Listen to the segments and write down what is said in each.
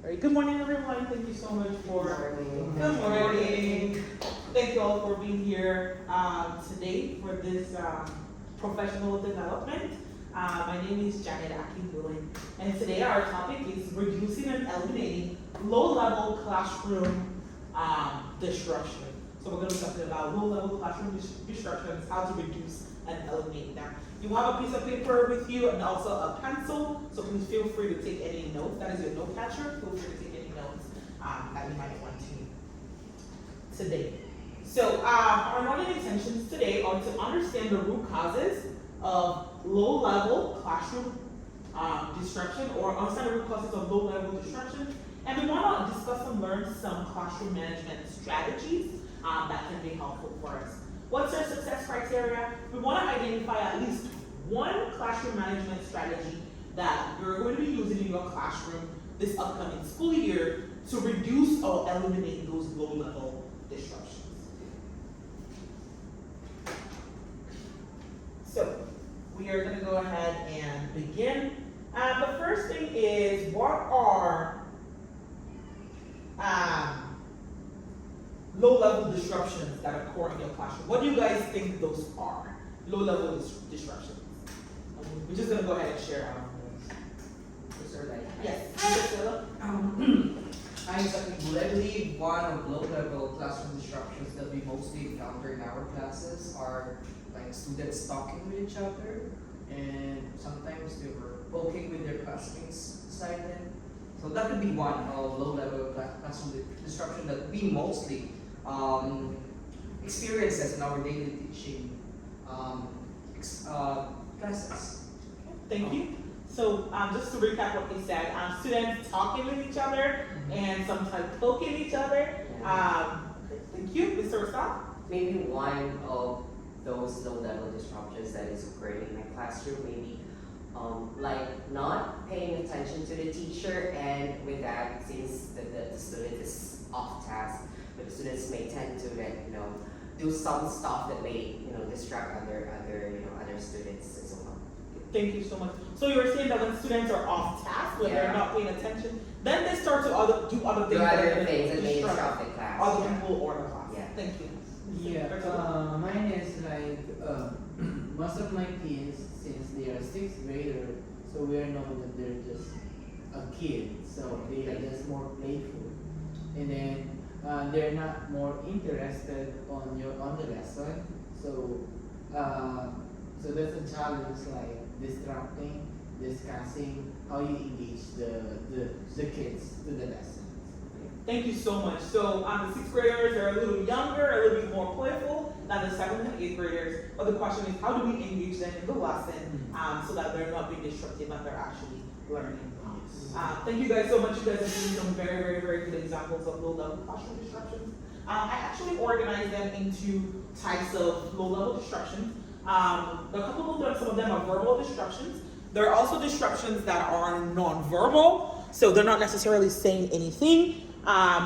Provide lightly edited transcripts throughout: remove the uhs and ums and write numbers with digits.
right, good morning, everyone. Thank you so much for. Good morning. Thank you all for being here today for this professional development. My name is Janet Akinwilling, and today our topic is reducing and eliminating low-level classroom disruption. So we're going to be talking about low-level classroom disruptions, how to reduce and eliminate them. You have a piece of paper with you and also a pencil, so please feel free to take any notes. That is your note catcher. Feel free to take any notes that you might want to today. So our learning intentions today are to understand the root causes of low-level classroom disruption, or understand the root causes of low-level disruption, and we want to discuss and learn some classroom management strategies that can be helpful for us. What's our success criteria? We want to identify at least one classroom management strategy that you're going to be using in your classroom this upcoming school year to reduce or eliminate those low-level disruptions. So we are going to go ahead and begin. The first thing is, what are low-level disruptions that occur in your classroom? What do you guys think those are? Low-level disruptions. We're just going to go ahead and share our Yes. I believe one of low-level classroom disruptions that we mostly encounter in our classes are like students talking with each other, and sometimes they were poking with their classmates silent. So that could be one of low-level classroom disruption that we mostly experiences in our daily teaching classes. Thank you. So just to recap what he said, students talking with each other and sometimes poking each other. Thank you, Mr. Rosal. Maybe one of those low-level disruptions that is occurring in my classroom, maybe like not paying attention to the teacher, and with that, since the student is off task, but the students may tend to do some stuff that may distract other students as well. Thank you so much. So you were saying that when students are off task, when they're not paying attention, then they start to do other things that may disrupt the class. Other people or the class. Yeah. Thank you. Yeah, mine is like most of my kids, since they are sixth grader, so we know that they're just a kid, so they are just more playful, and then they're not more interested on the lesson. So so that's a challenge, like disrupting, discussing how you engage the kids to the lessons. Thank you so much. So the sixth graders are a little younger, a little bit more playful than the seventh and eighth graders. But the question is, how do we engage them in the lesson so that they're not being disruptive and they're actually learning? Thank you guys so much. You guys have given some very, very, very good examples of low-level classroom disruptions. I actually organized them into types of low-level disruptions. A couple of them, some of them are verbal disruptions. There are also disruptions that are non-verbal, so they're not necessarily saying anything.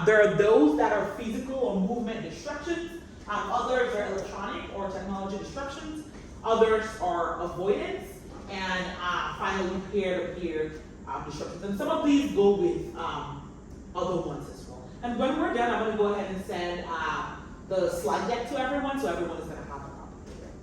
There are those that are physical or movement disruptions. Others are electronic or technology disruptions. Others are avoidance. And finally, peer-to-peer disruptions. And some of these go with other ones as well. And when we're done, I'm going to go ahead and send the slide deck to everyone, so everyone is going to have a copy of it.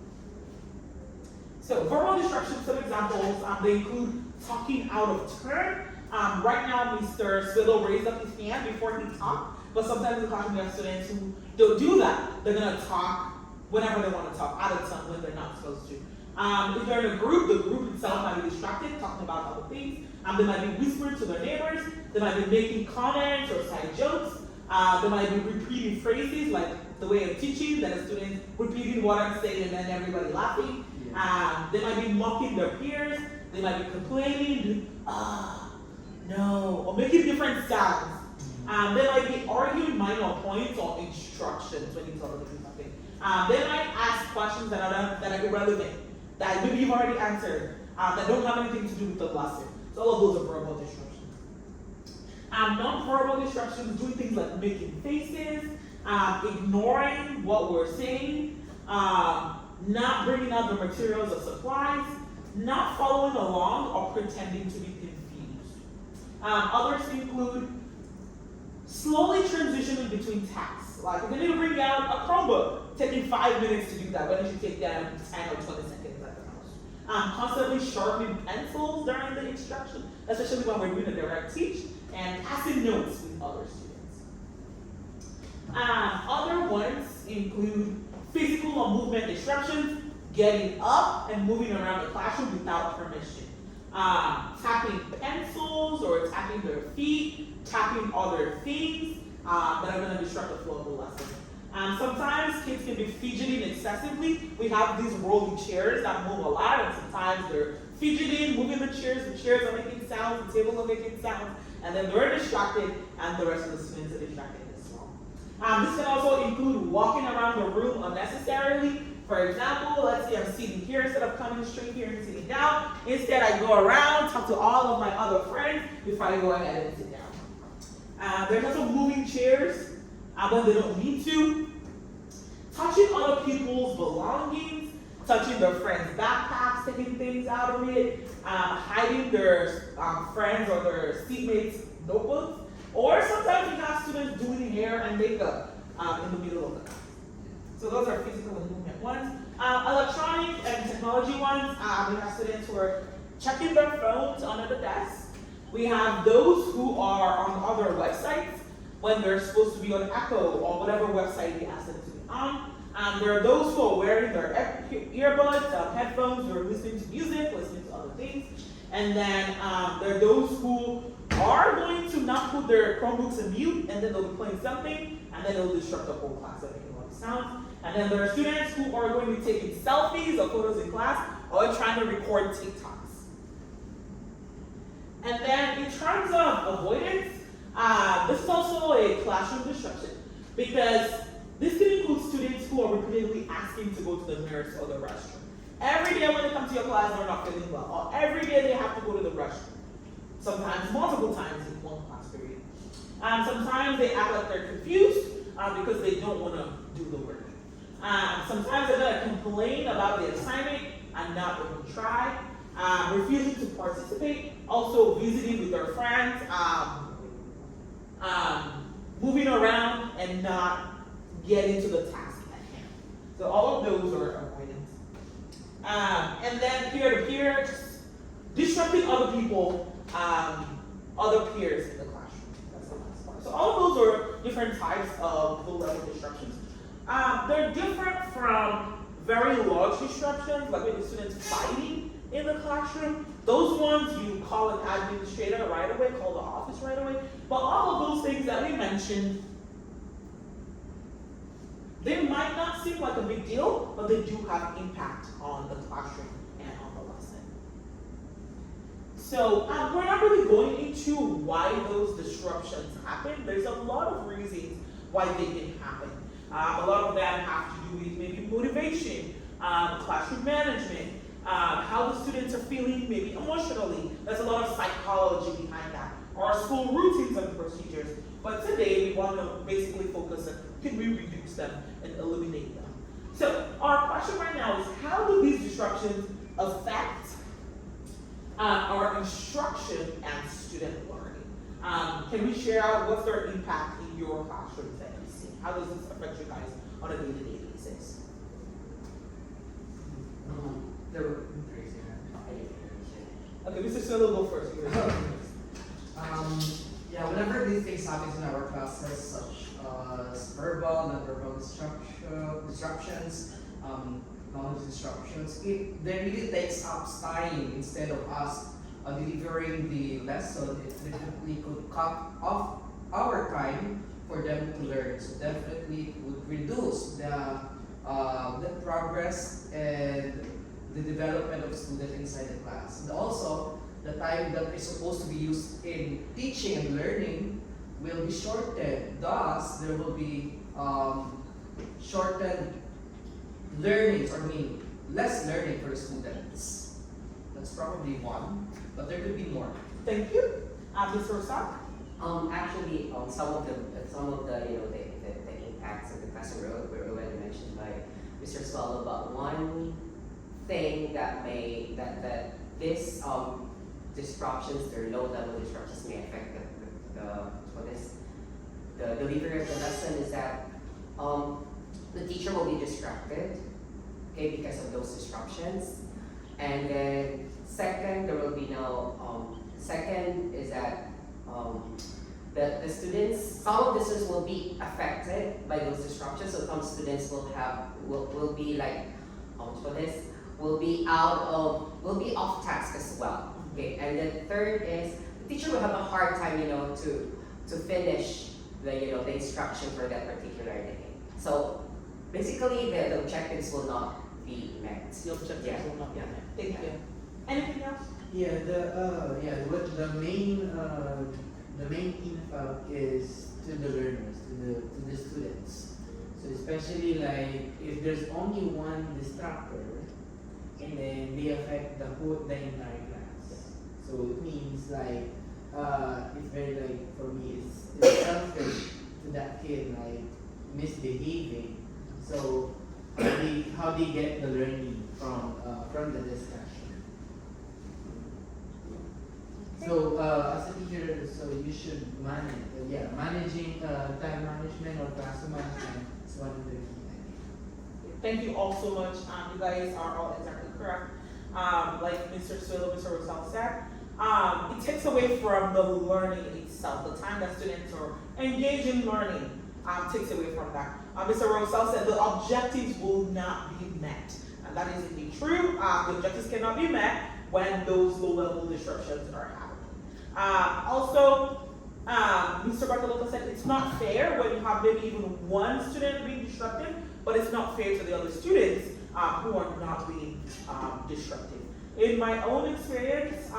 So verbal disruptions, some examples, they include talking out of turn. Right now, Mr. Swiddle raised up his hand before he talked, but sometimes in the classroom we have students who don't do that. They're going to talk whenever they want to talk, out of turn when they're not supposed to. If they're in a group, the group itself might be distracted, talking about other things. They might be whispering to their neighbors. They might be making comments or side jokes. They might be repeating phrases like the way of teaching, that a student repeating what I'm saying and then everybody laughing. They might be mocking their peers. They might be complaining, no, or making different sounds. They might be arguing minor points or instructions when you tell them to do something. They might ask questions that are irrelevant, that maybe you've already answered, that don't have anything to do with the lesson. So all of those are verbal disruptions. Non-verbal disruptions, doing things like making faces, ignoring what we're saying, not bringing out the materials or supplies, not following along or pretending to be confused. Others include Slowly transitioning between tasks. Like if they need to bring out a Chromebook, taking 5 minutes to do that, when it should take them 10 or 20 seconds at the most. Constantly sharpening pencils during the instruction, especially when we're doing a direct teach, and passing notes with other students. Other ones include physical or movement disruptions, getting up and moving around the classroom without permission. Tapping pencils or tapping their feet, tapping other things that are going to disrupt the flow of the lesson. Sometimes kids can be fidgeting excessively. We have these rolling chairs that move a lot, and sometimes they're fidgeting, moving the chairs are making sounds, the tables are making sounds, and then they're distracted, and the rest of the students are distracted as well. This can also include walking around the room unnecessarily. For example, let's say I'm sitting here instead of coming straight here and sitting down. Instead, I go around, talk to all of my other friends before I go ahead and sit down. There's also moving chairs when they don't need to. Touching other people's belongings, touching their friends' backpacks, taking things out of it, hiding their friends or their seatmates' notebooks. Or sometimes we have students doing hair and makeup in the middle of the class. So those are physical and movement ones. Electronic and technology ones, we have students who are checking their phones under the desk. We have those who are on other websites when they're supposed to be on Echo or whatever website we ask them to be on. There are those who are wearing their earbuds, headphones, who are listening to music, listening to other things. And then there are those who are going to not put their Chromebooks in mute, and then they'll be playing something, and then it'll disrupt the whole class by making a lot of sounds. And then there are students who are going to be taking selfies or photos in class, or trying to record TikToks. And then in terms of avoidance, this is also a classroom disruption, because this can include students who are repeatedly asking to go to the nurse or the restroom. Every day when they come to your class, they're not feeling well, or every day they have to go to the restroom. Sometimes multiple times in one class period. Sometimes they act like they're confused because they don't want to do the work. Sometimes they're going to complain about the assignment and not even try. Refusing to participate, also visiting with their friends, moving around and not getting to the task at hand. So all of those are avoidance. And then peer-to-peer, just disrupting other people, other peers in the classroom. That's the last part. So all of those are different types of low-level disruptions. They're different from very large disruptions, like with the students fighting in the classroom. Those ones you call an administrator right away, call the office right away. But all of those things that we mentioned, they might not seem like a big deal, but they do have impact on the classroom and on the lesson. So we're not really going into why those disruptions happen. There's a lot of reasons why they can happen. A lot of them have to do with maybe motivation, classroom management, how the students are feeling maybe emotionally. There's a lot of psychology behind that. Our school routines and procedures. But today we want to basically focus on can we reduce them and eliminate them. So our question right now is, how do these disruptions affect our instruction and student learning? Can we share out what's their impact in your classrooms that you see? How does this affect you guys on a day-to-day basis? Okay, Mr. Solo, go first. Yeah, whenever these things happen in our classes, such as verbal, non-verbal disruptions, knowledge disruptions, they really takes up time instead of us delivering the lesson. It definitely could cut off our time for them to learn. So definitely it would reduce the progress and the development of students inside the class. And also, the time that is supposed to be used in teaching and learning will be shortened. Thus, there will be shortened learnings, less learning for students. That's probably one, but there could be more. Thank you. Mr. Rosar? Actually, some of the the impacts of the classroom were already mentioned by Mr. Swallow, but one thing that this disruptions, or low-level disruptions, may affect delivery of the lesson is that the teacher will be distracted, okay, because of those disruptions. And then second, there will be no, second is that the students, some of the students will be affected by those disruptions. So some students will be like, for this, will be off task as well. Okay, and then third is the teacher will have a hard time, to finish the instruction for that particular day. So basically, the objectives will not be met. The objectives Yeah. will not be Yeah. met. Thank you. Anything else? What the main impact is to the learners, to the students. So especially like if there's only one distractor, and then they affect the entire class. So it means like it's very like for me it's selfish to that kid like misbehaving. So how they get the learning from the discussion. So as a teacher, so you should managing time management or classroom management is one of the key things. Thank you all so much. You guys are all exactly correct. Like Mr. Swillo, Mr. Rosal said, it takes away from the learning itself. The time that students are engaged in learning takes away from that. Mr. Rosal said the objectives will not be met. And that is indeed true. The objectives cannot be met when those low-level disruptions are happening. Also, Mr. Bartolota said it's not fair when you have maybe even one student being disrupted, but it's not fair to the other students who are not being disrupted. In my own experience,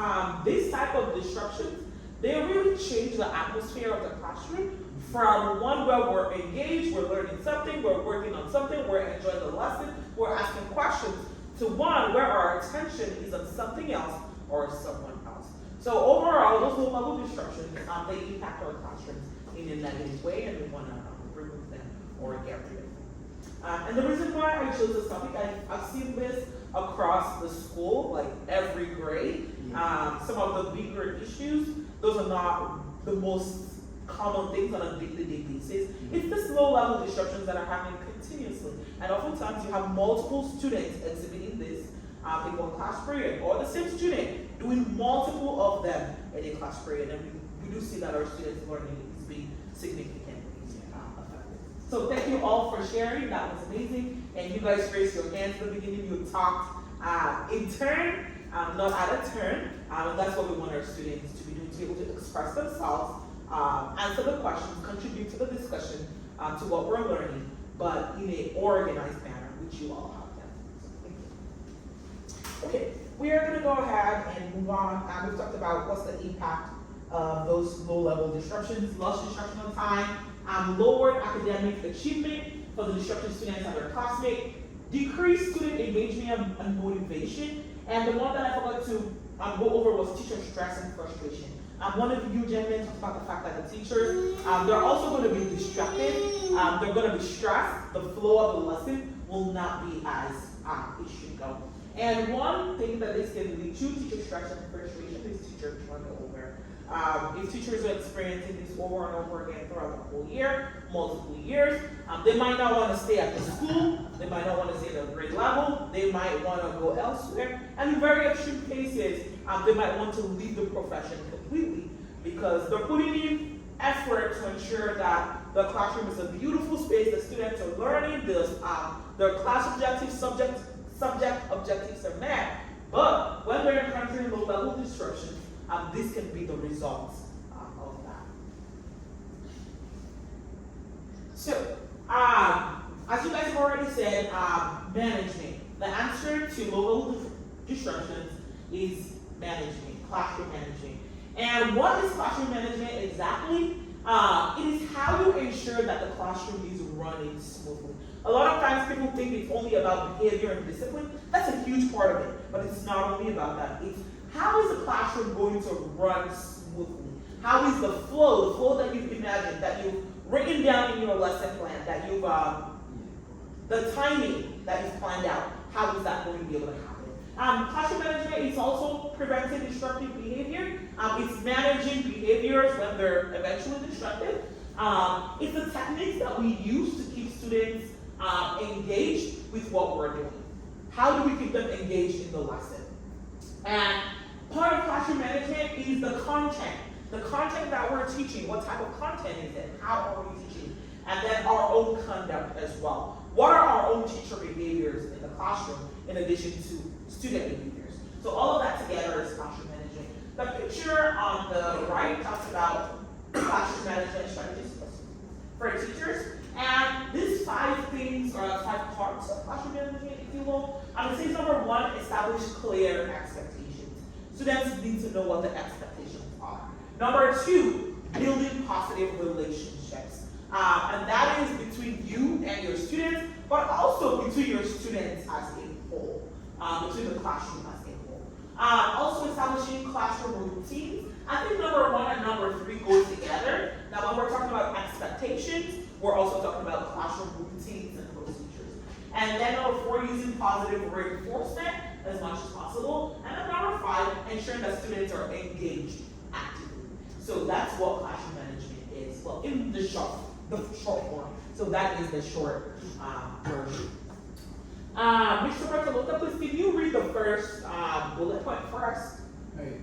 this type of disruptions, they really change the atmosphere of the classroom from one where we're engaged, we're learning something, we're working on something, we're enjoying the lesson, we're asking questions, to one where our attention is on something else or someone else. So overall, those low-level disruptions, they impact our classrooms in a negative way, and we want to remove them or get rid of them. And the reason why I chose this topic, I've seen this across the school, like every grade. Some of the bigger issues, those are not the most common things on a day-to-day basis. It's the low-level disruptions that are happening continuously. And oftentimes you have multiple students exhibiting this in one class period, or the same student doing multiple of them in a class period. And we do see that our students' learning is being significantly affected. So thank you all for sharing. That was amazing. And you guys raised your hands at the beginning. You talked in turn, not out of turn. And that's what we want our students to be doing, to be able to express themselves, answer the questions, contribute to the discussion, to what we're learning, but in an organized manner, which you all have done. So thank you. Okay, we are going to go ahead and move on. We've talked about what's the impact of those low-level disruptions, lost instructional time, lowered academic achievement for the disrupted students and their classmates, decreased student engagement and motivation, and the one that I forgot to go over was teacher stress and frustration. One of you gentlemen talked about the fact that the teachers, they're also going to be distracted, they're going to be stressed, the flow of the lesson will not be as it should go. And one thing that this can lead to, teacher stress and frustration, is teacher turnover. If teachers are experiencing this over and over again throughout the whole year, multiple years, they might not want to stay at the school, they might not want to stay at the grade level, they might want to go elsewhere, and in very extreme cases, they might want to leave the profession completely because they're putting in effort to ensure that the classroom is a beautiful space, the students are learning, their class objectives, subject objectives are met, but when they're encountering low-level disruptions, this can be the results of that. So, as you guys have already said, management. The answer to low-level disruptions is management, classroom management. And what is classroom management exactly? It is how you ensure that the classroom is running smoothly. A lot of times people think it's only about behavior and discipline. That's a huge part of it, but it's not only about that. It's how is the classroom going to run smoothly? How is the flow that you've imagined, that you've written down in your lesson plan, that you've, the timing that you've planned out, how is that going to be able to happen? Classroom management is also preventing disruptive behavior. It's managing behaviors when they're eventually disruptive. It's the techniques that we use to keep students engaged with what we're doing. How do we keep them engaged in the lesson? And part of classroom management is the content. The content that we're teaching, what type of content is it? How are we teaching? And then our own conduct as well. What are our own teacher behaviors in the classroom in addition to student behaviors? So all of that together is classroom management. The picture on the right talks about classroom management strategies for teachers. And these 5 things are 5 parts of classroom management, if you will. I'm going to say number 1, establish clear expectations. Students need to know what the expectations are. Number 2, building positive relationships. And that is between you and your students, but also between your students as a whole, between the classroom as a whole. Also establishing classroom routines. I think number 1 and number 3 go together. Now when we're talking about expectations, we're also talking about classroom routines and procedures. And then number 4, using positive reinforcement as much as possible. And then number 5, ensuring that students are engaged actively. So that's what classroom management is. Well, in the short form. So that is the short version. Mr. Bertolota, please can you read the first bullet point for us? Alright.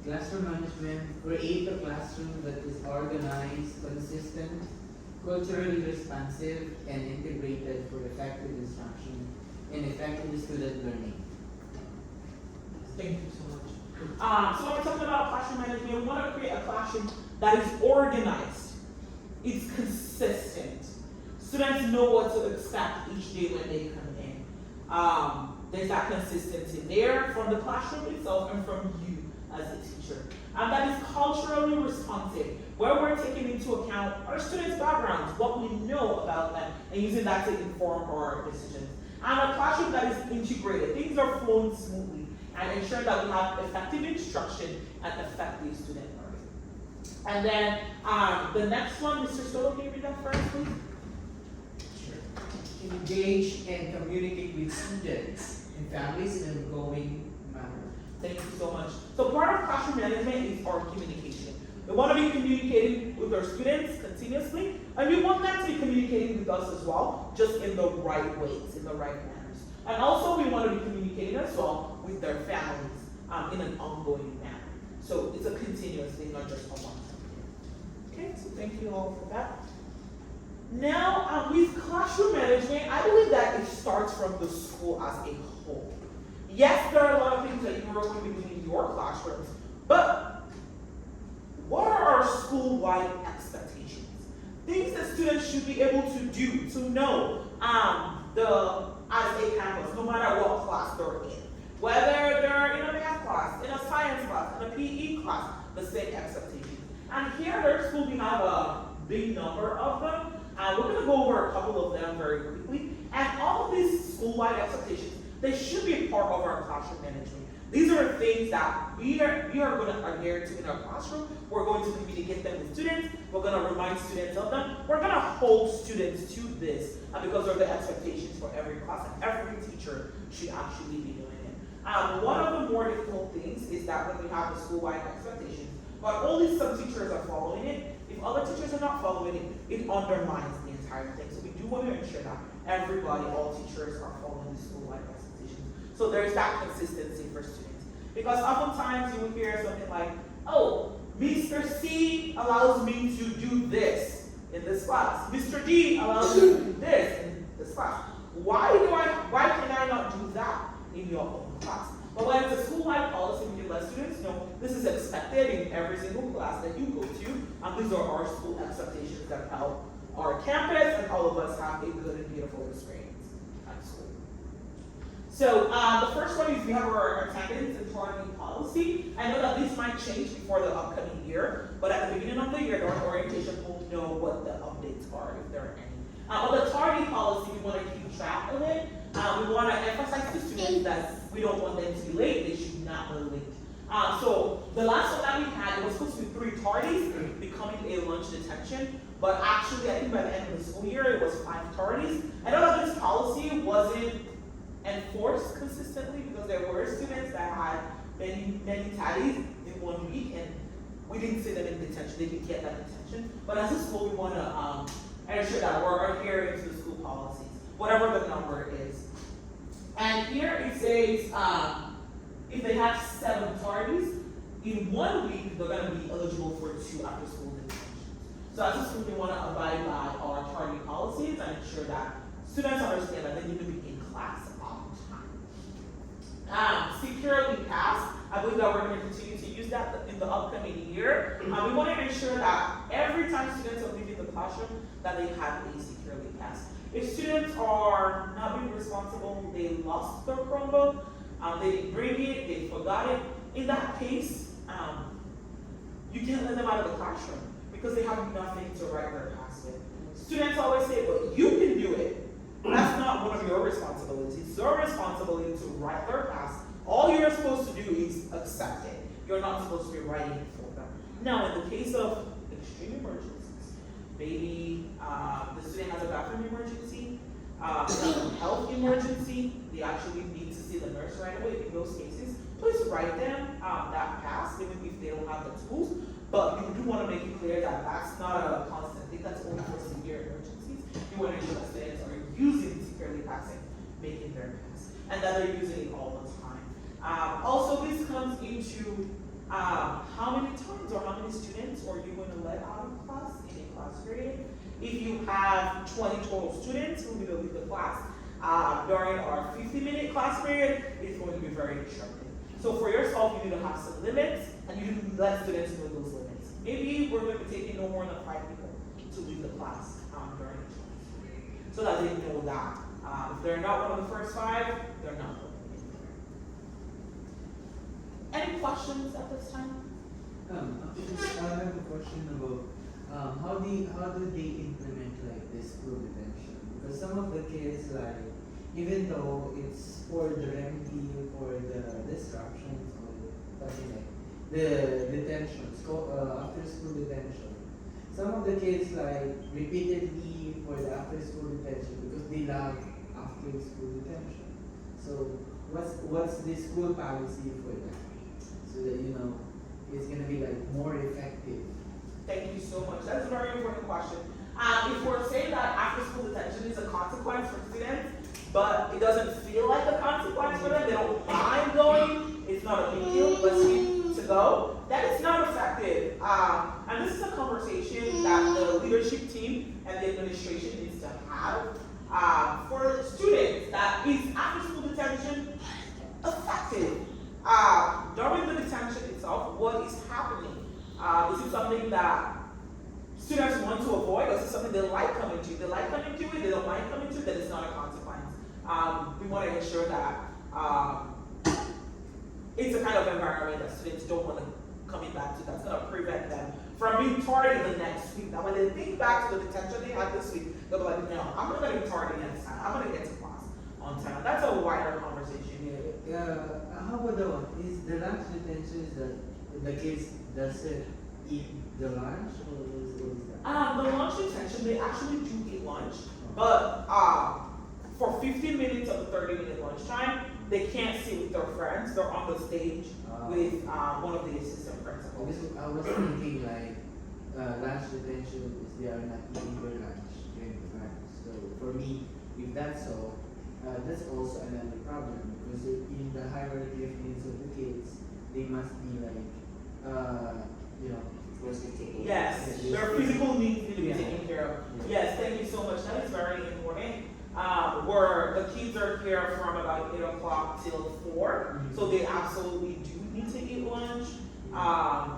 Classroom management, create a classroom that is organized, consistent, culturally responsive, and integrated for effective instruction and effective student learning. Thank you so much. So when we're talking about classroom management, we want to create a classroom that is organized. It's consistent. Students know what to expect each day when they come in. There's that consistency there from the classroom itself and from you as a teacher. And that is culturally responsive, where we're taking into account our students' backgrounds, what we know about them, and using that to inform our decisions. And a classroom that is integrated. Things are flowing smoothly and ensure that we have effective instruction and effective student learning. And then the next one, Mr. Solo, can you read that first, please? Sure. Engage and communicate with students and families in an ongoing manner. Thank you so much. So part of classroom management is our communication. We want to be communicating with our students continuously, and we want them to be communicating with us as well, just in the right ways, in the right manners. And also we want to be communicating as well with their families in an ongoing manner. So it's a continuous thing, not just a one-time thing. Okay, so thank you all for that. Now, with classroom management, I believe that it starts from the school as a whole. Yes, there are a lot of things that you are going to be doing in your classrooms, but what are our school-wide expectations? Things that students should be able to do, to know, as a campus, no matter what class they're in. Whether they're in a math class, in a science class, in a PE class, the same expectations. And here at our school, we have a big number of them. We're going to go over a couple of them very quickly. And all of these school-wide expectations, they should be a part of our classroom management. These are things that we are going to adhere to in our classroom. We're going to communicate them with students. We're going to remind students of them. We're going to hold students to this because they're the expectations for every class, and every teacher should actually be doing it. One of the more difficult things is that when we have the school-wide expectations, but only some teachers are following it. If other teachers are not following it, it undermines the entire thing. So we do want to ensure that everybody, all teachers, are following the school-wide expectations. So there's that consistency for students. Because oftentimes you will hear something like, oh, Mr. C allows me to do this in this class. Mr. D allows me to do this in this class. Why can I not do that in your own class? But when it's a school-wide policy, we can let students know this is expected in every single class that you go to. And these are our school expectations that help our campus and all of us have a good and beautiful experience at school. So the first one is we have our attendance and targeting policy. I know that this might change before the upcoming year, but at the beginning of the year, during orientation, we'll know what the updates are, if there are any. But the targeting policy, we want to keep track of it. We want to emphasize to students that we don't want them to be late. They should not be late. So the last one that we had, it was supposed to be 3 tardies, becoming a lunch detention. But actually, I think by the end of the school year, it was 5 tardies. I know that this policy wasn't enforced consistently because there were students that had many tardies in 1 week, and we didn't see them in detention, they didn't get that detention. But as a school, we want to ensure that we're adhering to the school policies, whatever the number is. And here it says, if they have 7 tardies, in 1 week, they're going to be eligible for 2 after-school detentions. So as a school, we want to abide by our tardy policies and ensure that students understand that they need to be in class on time. Securely pass, I believe that we're going to continue to use that in the upcoming year. We want to ensure that every time students are leaving the classroom, that they have a securely pass. If students are not being responsible, they lost their Chromebook, they didn't bring it, they forgot it, in that case, you can't let them out of the classroom because they have nothing to write their pass with. Students always say, well, you can do it. That's not one of your responsibilities. It's your responsibility to write their pass. All you're supposed to do is accept it. You're not supposed to be writing it for them. Now, in the case of extreme emergencies, maybe the student has a bathroom emergency, they have a health emergency, they actually need to see the nurse right away. In those cases, please write them that pass, even if they don't have the tools. But you do want to make it clear that that's not a constant thing, that's only for severe emergencies. You want to ensure that students are using securely passing, making their pass, and that they're using it all the time. Also, this comes into how many times or how many students are you going to let out of class in a class period. If you have 20 total students who need to leave the class during our 50-minute class period, it's going to be very restrictive. So for yourself, you need to have some limits, and you need to let students know those limits. Maybe we're going to be taking no more than 5 people to leave the class during each class period, so that they know that if they're not one of the first 5, they're not going to be there. Any questions at this time? I have a question about how do they implement like this school detention? Because some of the kids, like, even though it's for the remedy for the disruptions or something like the detentions, after school detention, some of the kids like repeatedly for the after school detention because they love after school detention. So what's the school policy for that? So that it's gonna be like more effective. Thank you so much. That's a very important question. If we're saying that after school detention is a consequence for students, but it doesn't feel like a consequence for them, they don't mind going, it's not a big deal, let's need to go, that is not effective. And this is a conversation that the leadership team and the administration needs to have for students. That is after school detention effective? During the detention itself, what is happening? Is it something that students want to avoid, or is it something they like coming to? They like coming to it, they don't like coming to it, then it's not a consequence. We want to ensure that it's a kind of environment that students don't want to coming back to, that's going to prevent them from being tardy the next week. Now, when they think back to the detention they had this week, they'll be like, no, I'm not going to be tardy next time. I'm going to get to class on time. That's a wider conversation. How about the one? Is the lunch detention is that the kids doesn't eat the lunch, or what is that? The lunch detention, they actually do eat lunch, but for 15 minutes of the 30-minute lunchtime, they can't sit with their friends. They're on the stage with one of the assistant principals. I was thinking like lunch detention is they are not eating their lunch during the lunch. So for me, if that's so, that's also another problem because in the hierarchy of needs of the kids, they must be like, Mostly taking. Yes, Yeah. their physical needs need to be Yeah. taken care of. Yeah. Yes, thank you so much. That is very important. Where the kids are here from about 8 o'clock till 4, Mhm. so they absolutely do need to eat lunch.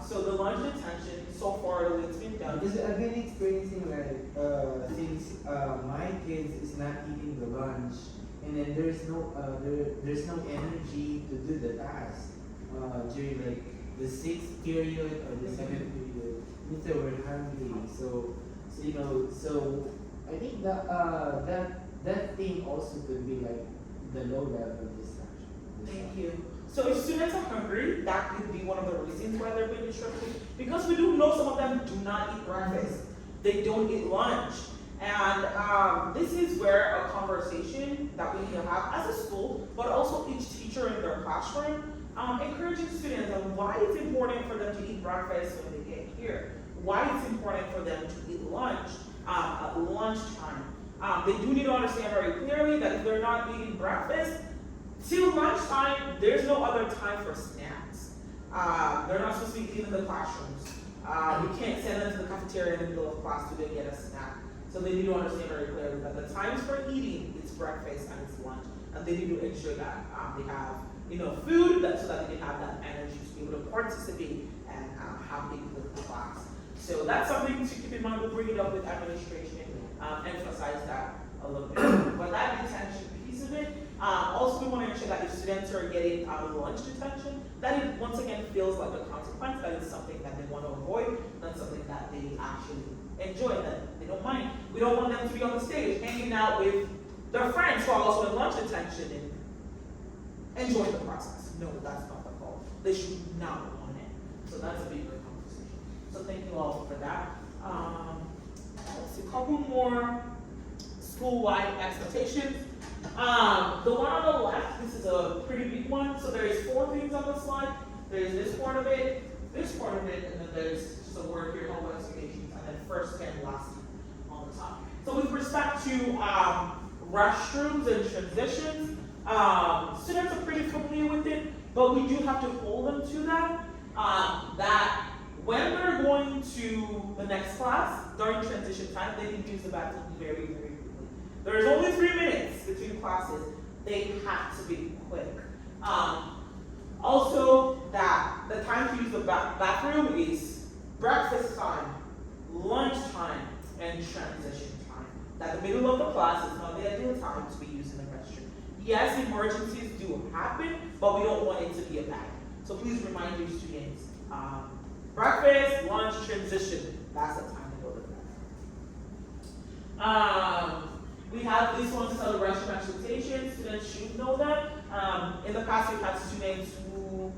So the lunch detention, so far the way it's been done. Because I've been experiencing like since my kids is not eating the lunch, and then there's no energy to do the task during like the 6th period or the 7th period. Means that we're hungry, so I think that thing also could be like the low level distraction. Thank you. So if students are hungry, that could be one of the reasons why they're being disrupted. Because we do know some of them do not eat breakfast. They don't eat lunch. And this is where a conversation that we need to have as a school, but also each teacher in their classroom, encouraging students on why it's important for them to eat breakfast when they here. Why it's important for them to eat lunch at lunchtime. They do need to understand very clearly that if they're not eating breakfast, till lunchtime, there's no other time for snacks. They're not supposed to be eating in the classrooms. We can't send them to the cafeteria in the middle of class to go get a snack. So they need to understand very clearly that the times for eating is breakfast and it's lunch. And they need to ensure that they have enough food so that they can have that energy to be able to participate and have a good class. So that's something to keep in mind. We'll bring it up with administration, emphasize that a little bit. But that detention piece of it, also we want to ensure that if students are getting out of lunch detention, that it once again feels like a consequence, that it's something that they want to avoid, not something that they actually enjoy, that they don't mind. We don't want them to be on the stage hanging out with their friends who are also in lunch detention and enjoying the process. No, that's not the goal. They should not want it. So that's a bigger conversation. So thank you all for that. Let's see, a couple more school-wide expectations. The one on the left, this is a pretty big one. So there's 4 things on the slide. There's this part of it, and then there's just a word here called expectations, and then first and last on the top. So with respect to restrooms and transitions, students are pretty familiar with it, but we do have to hold them to that. That when they're going to the next class during transition time, they can use the bathroom very, very quickly. There's only 3 minutes between classes. They have to be quick. Also, that the time to use the bathroom is breakfast time, lunch time, and transition time. That the middle of the class is not the ideal time to be using the restroom. Yes, emergencies do happen, but we don't want it to be a bad. So please remind your students, breakfast, lunch, transition, that's the time to go to the bathroom. We have these ones called the restroom expectations. Students should know that. In the past, we've had students who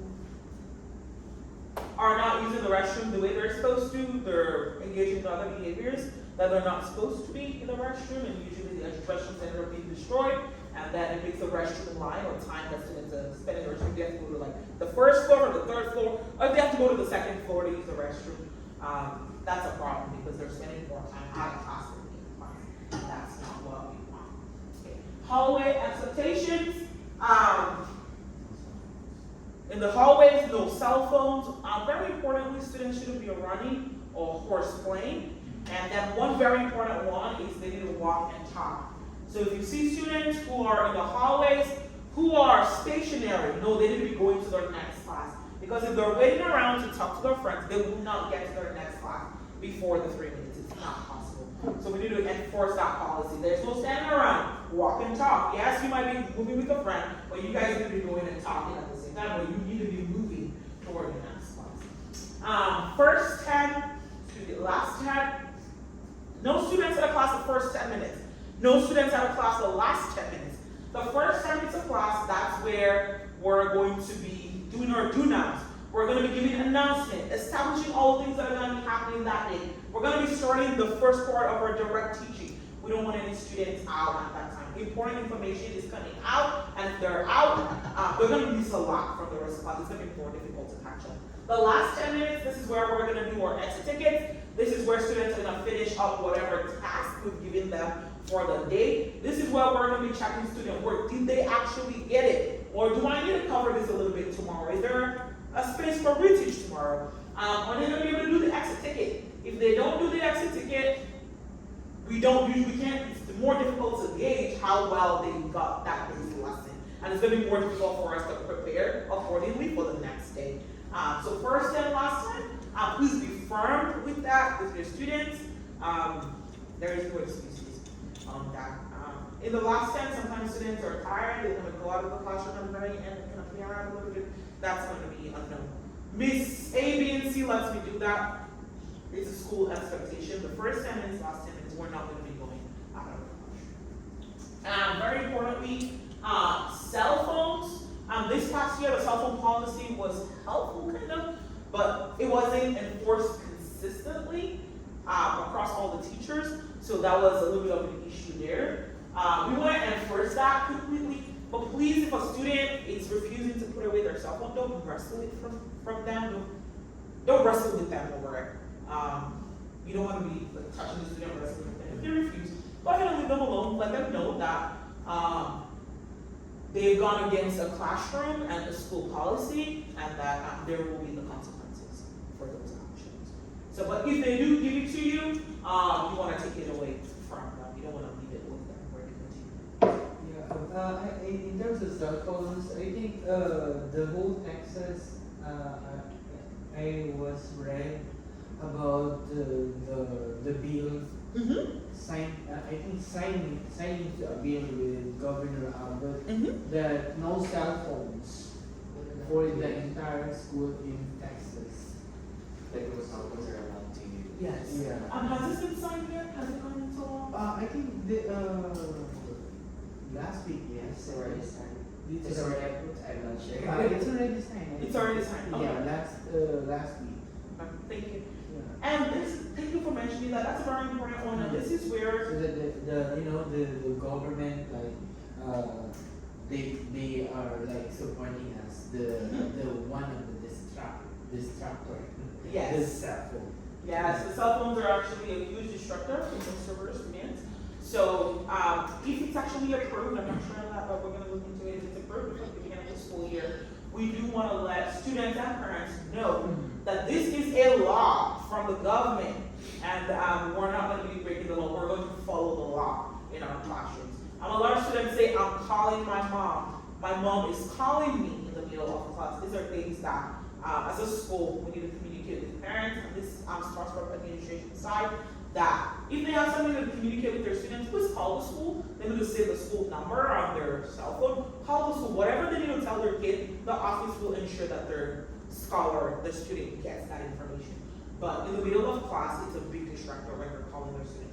are not using the restroom the way they're supposed to. They're engaging in other behaviors that they're not supposed to be in the restroom, and usually the restrooms end up being destroyed, and then it makes the restroom line or time that students are spending in the restroom. They have to go to like the first floor or the third floor, or if they have to go to the second floor to use the restroom. That's a problem because they're spending more time out of class than in class. That's not what we want. Okay. Hallway expectations. In the hallways, no cell phones. Very importantly, students shouldn't be running or horse playing. And then one very important one is they need to walk and talk. So if you see students who are in the hallways who are stationary, no, they need to be going to their next class. Because if they're waiting around to talk to their friends, they will not get to their next class before the 3 minutes. It's not possible. So we need to enforce that policy. There's no standing around. Walk and talk. Yes, you might be moving with a friend, but you guys need to be going and talking at the same time, but you need to be moving toward the next class. First 10 to the last 10. No students at a class the first 10 minutes. No students at a class the last 10 minutes. The first 10 minutes of class, that's where we're going to be doing our do-nows. We're going to be giving an announcement, establishing all the things that are going to be happening that day. We're going to be starting the first part of our direct teaching. We don't want any students out at that time. Important information is coming out, and if they're out, they're going to miss a lot from the rest of the class. It's going to be more difficult to catch up. The last 10 minutes, this is where we're going to do our exit tickets. This is where students are going to finish up whatever task we've given them for the day. This is where we're going to be checking student work. Did they actually get it? Or do I need to cover this a little bit tomorrow? Is there a space for reteach tomorrow? Are they going to be able to do the exit ticket? If they don't do the exit ticket, we can't, it's more difficult to gauge how well they got that day's lesson. And it's going to be more difficult for us to prepare accordingly for the next day. So first and last time, please be firm with that with your students. There is no excuses on that. In the last 10, sometimes students are tired, they want to go out of the classroom at the very end and kind of play around a little bit. That's going to be unknown. Miss A, B, and C lets me do that. It's a school expectation. The first 10 minutes, last 10 minutes, we're not going to be going out of the classroom. Very importantly, cell phones. This past year, the cell phone policy was helpful, kind of, but it wasn't enforced consistently across all the teachers, so that was a little bit of an issue there. We want to enforce that completely, but please, if a student is refusing to put away their cell phone, don't wrestle it from them. Don't wrestle with them over it. You don't want to be like touching the student or something. If they refuse, go ahead and leave them alone. Let them know that they've gone against a classroom and the school policy, and that there will be the consequences for those actions. So, but if they do give it to you, you want to take it away from them. You don't want to leave it with them where they continue. Yeah, in terms of cell phones, I think the whole Texas, I was read about the bill signing to a bill with Governor Abbott that no cell phones for the entire school in Texas. Like those cell phones are allowed to use. Yes. Yeah. Has this been signed yet? Has it gone into law? I think last week, yes. It's already signed. It's It's already approved, I'm not sure. it's already signed. It's already signed. Okay. Yeah, last week. Thank you. Yeah. And thank you for mentioning that. That's a very important one. And this is where So the government they are like supporting us the one of the distractor Yes. the cell phone. yes, the cell phones are actually a huge disruptor for most of our students. So if it's actually approved, I'm not sure on that, but we're going to look into it. If it's approved at the beginning of the school year, we do want to let students and parents know that this is a law from the government, and we're not going to be breaking the law. We're going to follow the law in our classrooms. A lot of students say, "I'm calling my mom. My mom is calling me in the middle of class." These are things that, as a school, we need to communicate with parents. And this starts from the administration side. That if they have something to communicate with their students, please call the school. They need to save the school number on their cell phone. Call the school. Whatever they need to tell their kid, the office will ensure that their scholar, the student, gets that information. But in the middle of class, it's a big distractor when they're calling their students.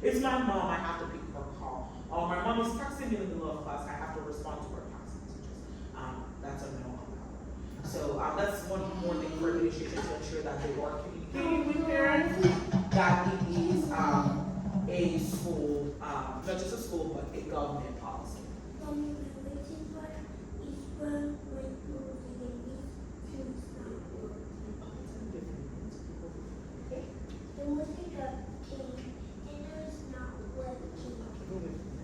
It's my mom, I have to pick her call. Or my mom is texting me in the middle of class, I have to respond to her text messages. That's a no on that one. So that's one more thing for administration to ensure that they are communicating with parents, that it is a school, not just a school, but a government policy. The waiting part is when you're getting things not working. The music got changed and it's not working.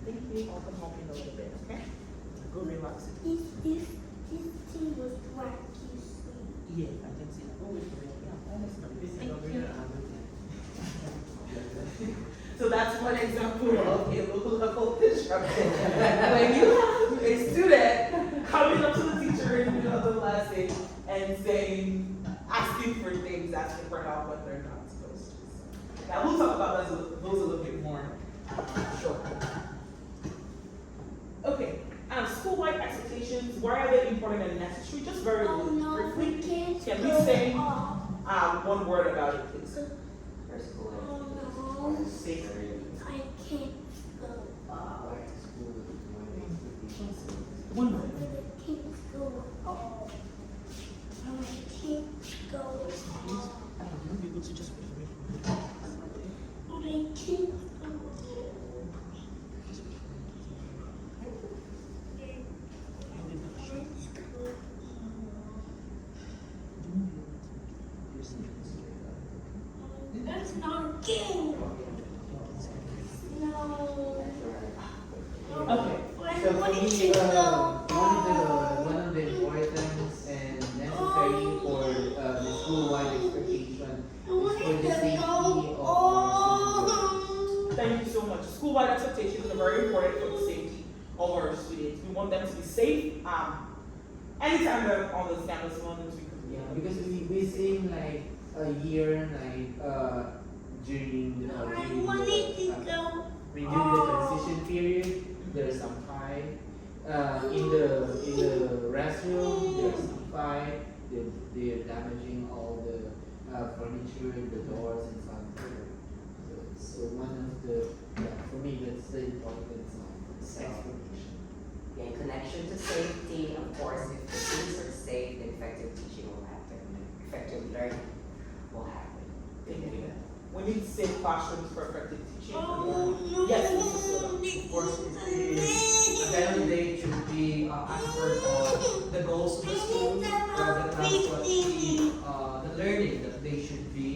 Thank you. I'll come help you in a little bit, okay? Go relax. This thing was wacky sweet. Yeah, I can see that. Oh, wait, yeah, almost done. This is Thank Governor you. Abbott. So that's one example of a local level disruption. When you have a student coming up to the teacher in the middle of the lesson and saying, asking for things, asking for help when they're not supposed to. So, yeah, we'll talk about those a little bit more shortly. Okay, school-wide expectations, why are they important and necessary? Just very Oh no, we briefly. can't Can we go say off. one word about it, please? For school. Oh no, Safe. I can't go off. One word. The kids go off. I can't go off. You'll be able to just The kids go That's not a game. No. Okay. So What for did me, you go? one of the importance and necessary for the school-wide expectation is for the safety of our students. Thank you so much. School-wide expectations are very important for the safety of our students. We want them to be safe. Anytime they're on the campus, we want them to be Yeah, because we sing like a year during I wanted to go. during the transition period. There's some fight. In the restroom, there's some fight. They're damaging all the furniture, the doors, and something. So one of the for me that's the importance of expectation. In connection to safety, of course, if the students are safe, then effective teaching will happen, effective learning will happen. Thank you. We need safe classrooms for effective teaching. Oh no. Yes, Mrs. Soto. Of course, it is, at the end of the day, it should be answered on the goals of the school rather than what the learning that they should be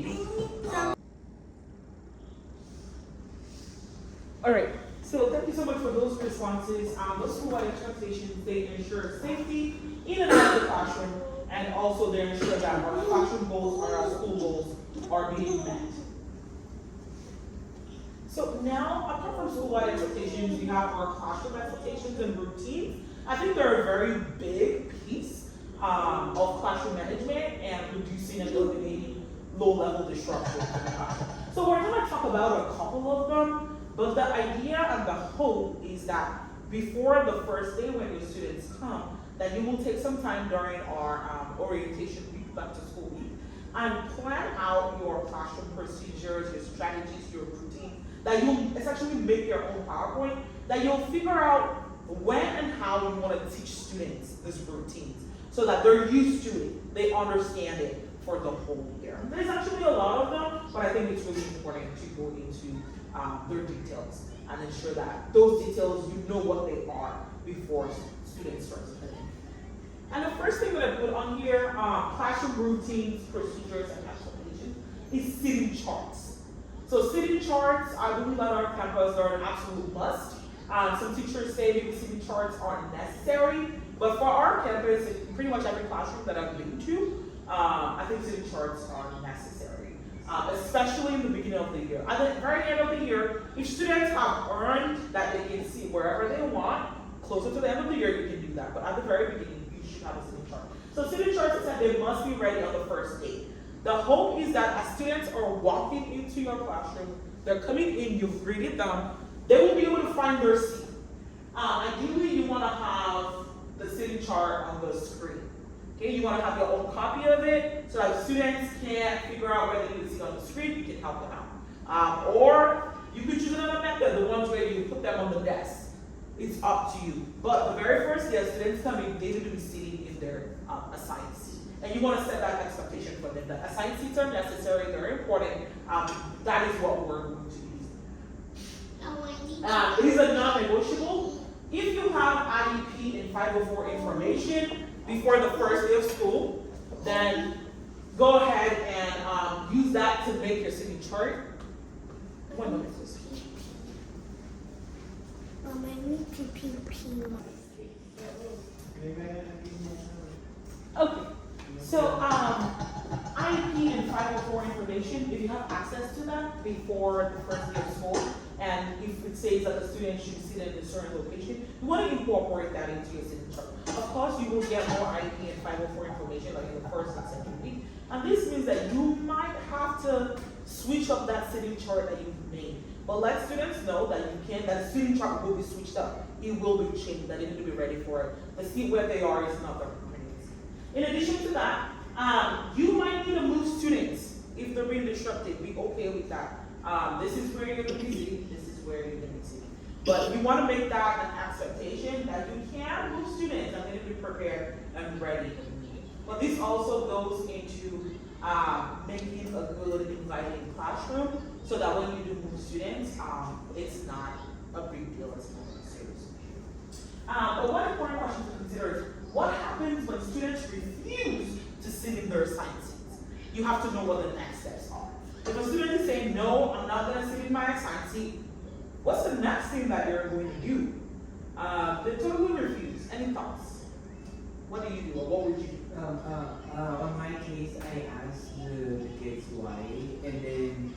All right. So thank you so much for those responses. Those school-wide expectations, they ensure safety in and out of the classroom, and also they ensure that our classroom goals or our school goals are being met. So now, apart from school-wide expectations, we have our classroom expectations and routines. I think they're a very big piece of classroom management and reducing and eliminating low-level disruption in the classroom. So we're going to talk about a couple of them, but the idea and the hope is that before the first day when your students come, that you will take some time during our orientation week, back to school week, and plan out your classroom procedures, your strategies, your routines, that you'll essentially make your own PowerPoint, that you'll figure out when and how you want to teach students these routines so that they're used to it, they understand it for the whole year. There's actually a lot of them, but I think it's really important to go into their details and ensure that those details, you know what they are before students start studying. And the first thing that I put on here, classroom routines, procedures, and expectations, is sitting charts. So sitting charts, I believe at our campus are an absolute must. Some teachers say maybe sitting charts aren't necessary, but for our campus, in pretty much every classroom that I've been to, I think sitting charts are necessary, especially in the beginning of the year. At the very end of the year, if students have earned that they can see wherever they want, closer to the end of the year, you can do that. But at the very beginning, you should have a sitting chart. So sitting charts is that they must be ready on the first day. The hope is that as students are walking into your classroom, they're coming in, you've graded them, they will be able to find their seat. Ideally, you want to have the sitting chart on the screen. Okay, you want to have your own copy of it so that students can't figure out where they need to sit on the screen, you can help them out. Or you could choose another method, the ones where you put them on the desk. It's up to you. But the very first day, students come in, they need to be sitting in their assigned seat. And you want to set that expectation for them. That assigned seats are necessary, they're important. That is what we're going to use. It is a non-negotiable. If you have IEP and 504 information before the first day of school, then go ahead and use that to make your sitting chart. 1 minute, please. I need to pee. Okay, so IEP and 504 information, if you have access to that before the first day of school, and if it says that the student should sit in a certain location, you want to incorporate that into your sitting chart. Of course, you will get more IEP and 504 information like in the first and second week, and this means that you might have to switch up that sitting chart that you've made. But let students know that you can, that the sitting chart will be switched up. It will be changed, that they need to be ready for it. The seat where they are is not the permanent seat. In addition to that, you might need to move students if they're being disrupted. Be okay with that. This is where you're going to be sitting, this is where you're going to be sitting. But you want to make that an expectation that you can move students and they need to be prepared and ready. But this also goes into making a good, inviting classroom so that when you do move students, it's not a big deal, it's not a serious issue. But one important question to consider is what happens when students refuse to sit in their assigned seats? You have to know what the next steps are. If a student is saying, no, I'm not going to sit in my assigned seat, what's the next thing that you're going to do? They totally refuse. Any thoughts? What do you do, or what would you do? On my case, I asked the kids why, and then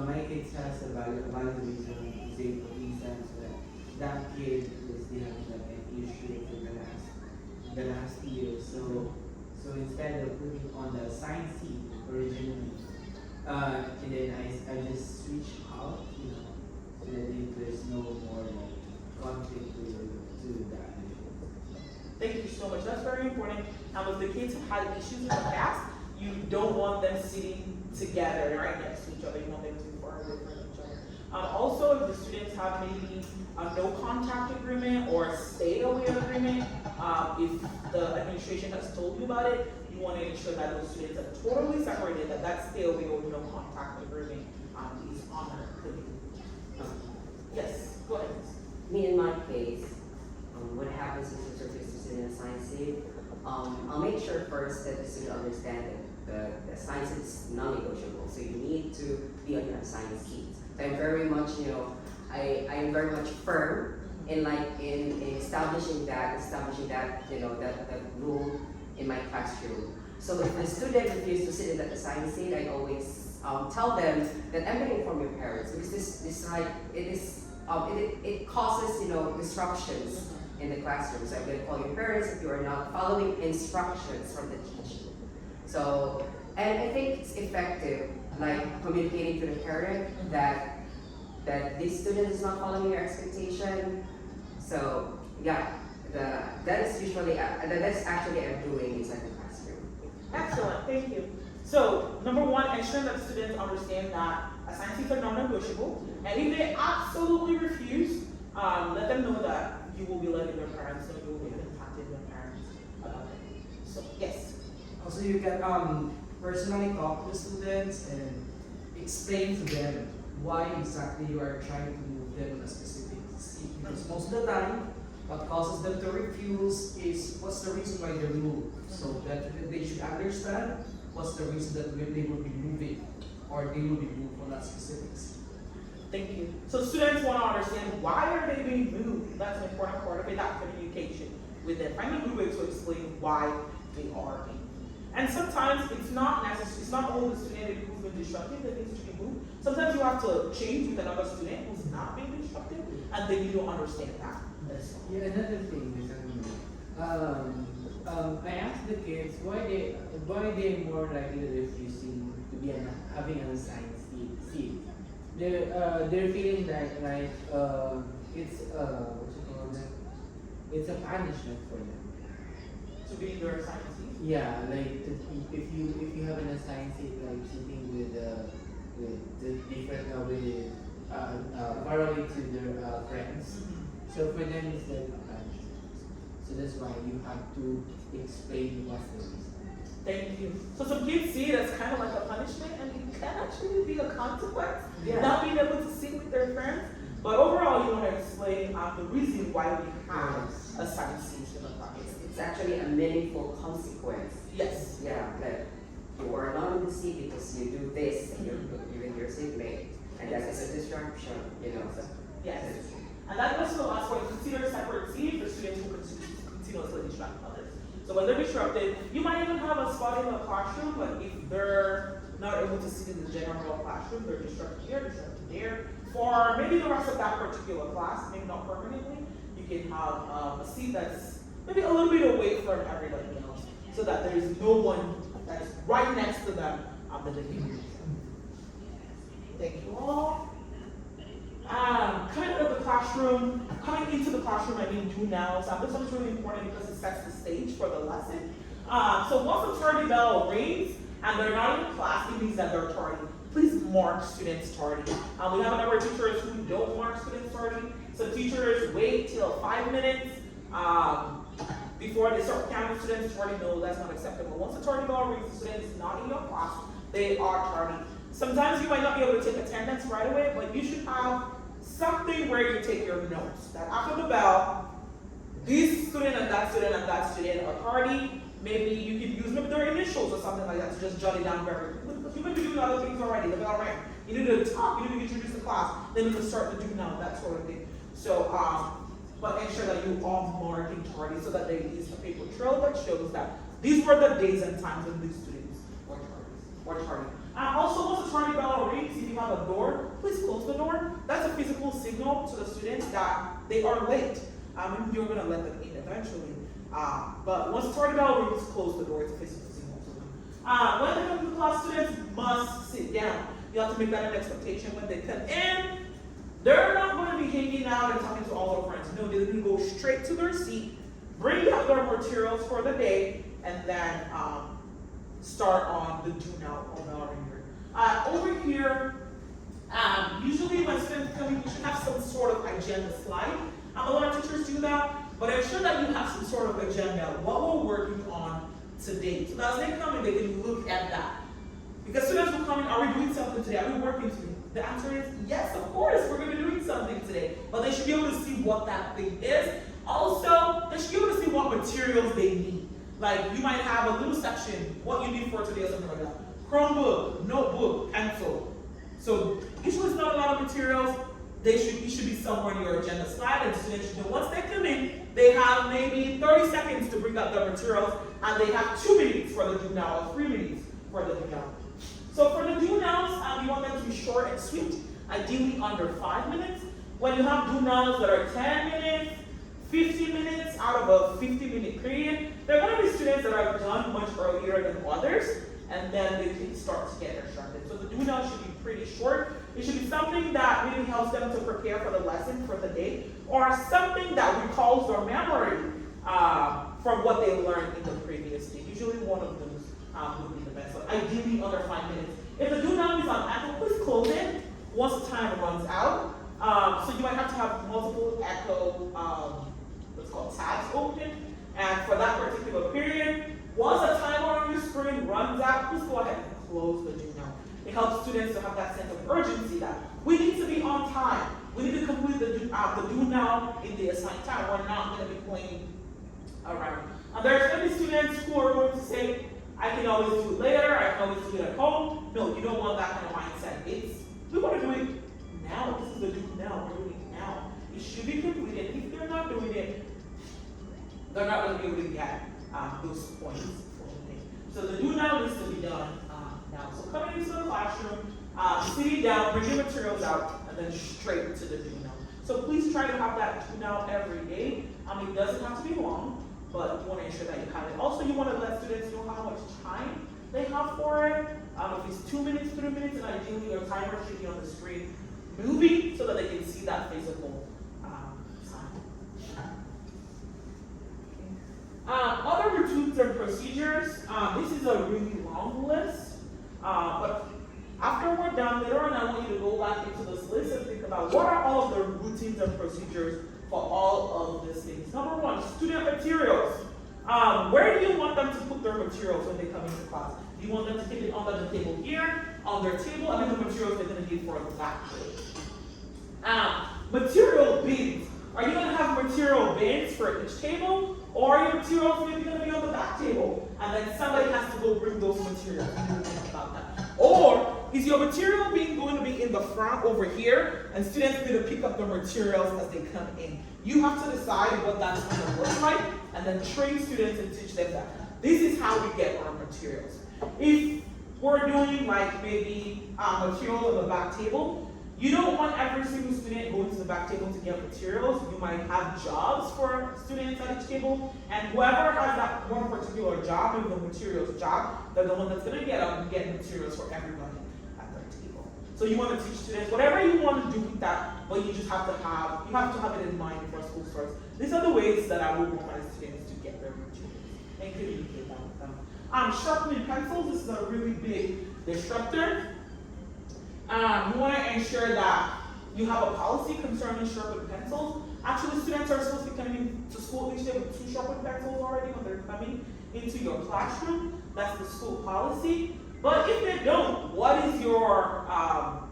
my kids has a valid reason, say for instance that kid is having an issue for the last year, so instead of putting on the assigned seat originally, and then I just switch out, so that there's no more conflict to that. Thank you so much. That's very important. If the kids have had issues in the past, you don't want them sitting together right next to each other. You want them to be far away from each other. Also, if the students have maybe a no contact agreement or a stay away agreement, if the administration has told you about it, you want to ensure that those students are totally separated, that stay away or no contact agreement is honored. Yes, go ahead. Me in my case, what happens is the surface is in a science seat. I'll make sure first that the student understands that the science is non-negotiable. So you need to be on your assigned seat. So I'm very much, I am very much firm in establishing that, that rule in my classroom. So if the student refuses to sit in that assigned seat, I always tell them that I'm going to inform your parents, because it causes, disruptions in the classroom. So I'm going to call your parents if you are not following instructions from the teacher. So, and I think it's effective, like communicating to the parent that this student is not following your expectation. So yeah, that is usually that's actually I'm doing inside the classroom. Excellent, thank you. So, number one, ensure that students understand that assigned seats are non-negotiable, and if they absolutely refuse, let them know that you will be letting their parents know, you will be contacting their parents about it. So, yes. Also, you can personally talk to the students and explain to them why exactly you are trying to move them on a specific seat. Because most of the time, what causes them to refuse is what's the reason why they move. So that they should understand what's the reason that they will be moving, or they will be moved on that specific seat. Thank you. So students want to understand why are they being moved. That's an important part of it, that communication with them. Find a good way to explain why they are being moved. And sometimes it's not necessary, it's not only the student who's been disrupted that needs to be moved. Sometimes you have to change with another student who's not being disrupted, and then you don't understand that as well. Yeah, another thing is, I asked the kids why they more likely refusing to be having an assigned seat. They're feeling that it's what you call that? It's a punishment for them. To be in their assigned seat. Yeah, like if you have an assigned seat, like sitting with the different far away to their friends. So for them it's like a punishment. So that's why you have to explain what's the reason. Thank you. So some kids see it as kind of like a punishment, and it can actually be a consequence. Yeah. Not being able to sit with their friends. But overall, you want to explain the reason why we have assigned seats in the class. It's actually a meaningful consequence. Yes. Yeah, that you are not in the seat because you do this and you with your seatmate, and that is a disruption, So, Yes. And that goes to the last point. Consider separate seats for students who continuously disrupt others. So when they're disrupted, you might even have a spot in the classroom, but if they're not able to sit in the general classroom, they're disrupted here, disrupted there. For maybe the rest of that particular class, maybe not permanently, you can have a seat that's maybe a little bit away from everybody else, so that there is no one that is right next to them that they can use. Thank you all. Coming out of the classroom, coming into the classroom, I mean do now. So this one's really important because it sets the stage for the lesson. So once the tardy bell rings and they're not in class, it means that they're tardy. Please mark students tardy. We have a number of teachers who don't mark students tardy. So teachers wait till 5 minutes before they start counting students tardy. No, that's not acceptable. Once the tardy bell rings, the student is not in your class, they are tardy. Sometimes you might not be able to take attendance right away, but you should have something where you take your notes. That after the bell, this student and that student and that student are tardy. Maybe you could use maybe their initials or something like that to just jot it down very quickly. Because you might be doing other things already. The bell rang. You need to talk. You need to introduce the class. Then you can start to do now, that sort of thing. So, but ensure that you are marking tardy so that there is a paper trail that shows that these were the days and times when these students were tardy. Also, once the tardy bell rings, if you have a door, please close the door. That's a physical signal to the students that they are late. And you're going to let them in eventually. But once the tardy bell rings, close the door. It's a physical signal to them. When they come to class, students must sit down. You have to make that an expectation when they come in. They're not going to be hanging out and talking to all their friends. No, they're going to go straight to their seat, bring out their materials for the day, and then start on the do now or bell ringer. Over here, usually when students come in, you should have some sort of agenda slide. A lot of teachers do that, but ensure that you have some sort of agenda, what we're working on today. So as they come in, they can look at that. Because students will come in, are we doing something today? Are we working today? The answer is yes, of course, we're going to be doing something today. But they should be able to see what that thing is. Also, they should be able to see what materials they need. Like, you might have a little section, what you need for today or something like that. Chromebook, notebook, pencil. So usually it's not a lot of materials. It should be somewhere in your agenda slide, and students should know once they come in, they have maybe 30 seconds to bring up their materials, and they have 2 minutes for the do now, or 3 minutes for the do now. So for the do nows, you want them to be short and sweet, ideally under 5 minutes. When you have do nows that are 10 minutes, 50 minutes out of a 50-minute period, there are going to be students that are done much earlier than others, and then they can start to get instructed. So the do now should be pretty short. It should be something that really helps them to prepare for the lesson for the day, or something that recalls their memory from what they learned in the previous day. Usually one of those would be the best. So ideally under 5 minutes. If the do now is on echo, please close it once the time runs out. So you might have to have multiple echo, what's called tabs open. And for that particular period, once the timer on your screen runs out, please go ahead and close the do now. It helps students to have that sense of urgency that we need to be on time. We need to complete the do now in the assigned time. We're not going to be playing around. There's going to be students who are going to say, I can always do it later, I can always do it at home. No, you don't want that kind of mindset. We want to do it now. This is the do now. We're doing it now. It should be completed. If they're not doing it, they're not going to be able to get those points for the day. So the do now needs to be done now. So coming into the classroom, sitting down, bring your materials out, and then straight to the do now. So please try to have that do now every day. It doesn't have to be long, but you want to ensure that you have it. Also, you want to let students know how much time they have for it. If it's 2 minutes, 3 minutes, and ideally your timer should be on the screen moving so that they can see that physical time. Other routines and procedures. This is a really long list, but after we're done, later on I want you to go back into this list and think about what are all of the routines and procedures for all of these things. Number one, student materials. Where do you want them to put their materials when they come into class? Do you want them to keep it under the table here, on their table, and then the materials they're going to need for the back grade? Material bins. Are you going to have material bins for each table, or are your materials maybe going to be on the back table, and then somebody has to go bring those materials? Think about that. Or is your material bin going to be in the front over here, and students need to pick up the materials as they come in? You have to decide what that's going to look like, and then train students and teach them that. This is how we get our materials. If we're doing like maybe material on the back table, you don't want every single student going to the back table to get materials. You might have jobs for students at each table, and whoever has that one particular job, maybe the materials job, they're the one that's going to get up and get materials for everybody at their table. So you want to teach students whatever you want to do with that, but you just have to have it in mind before school starts. These are the ways that I would want my students to get their materials and communicate that with them. Sharpening pencils. This is a really big disruptor. You want to ensure that you have a policy concerning sharpened pencils. Actually, students are supposed to be coming to school each day with 2 sharpened pencils already when they're coming into your classroom. That's the school policy. But if they don't, what is your, how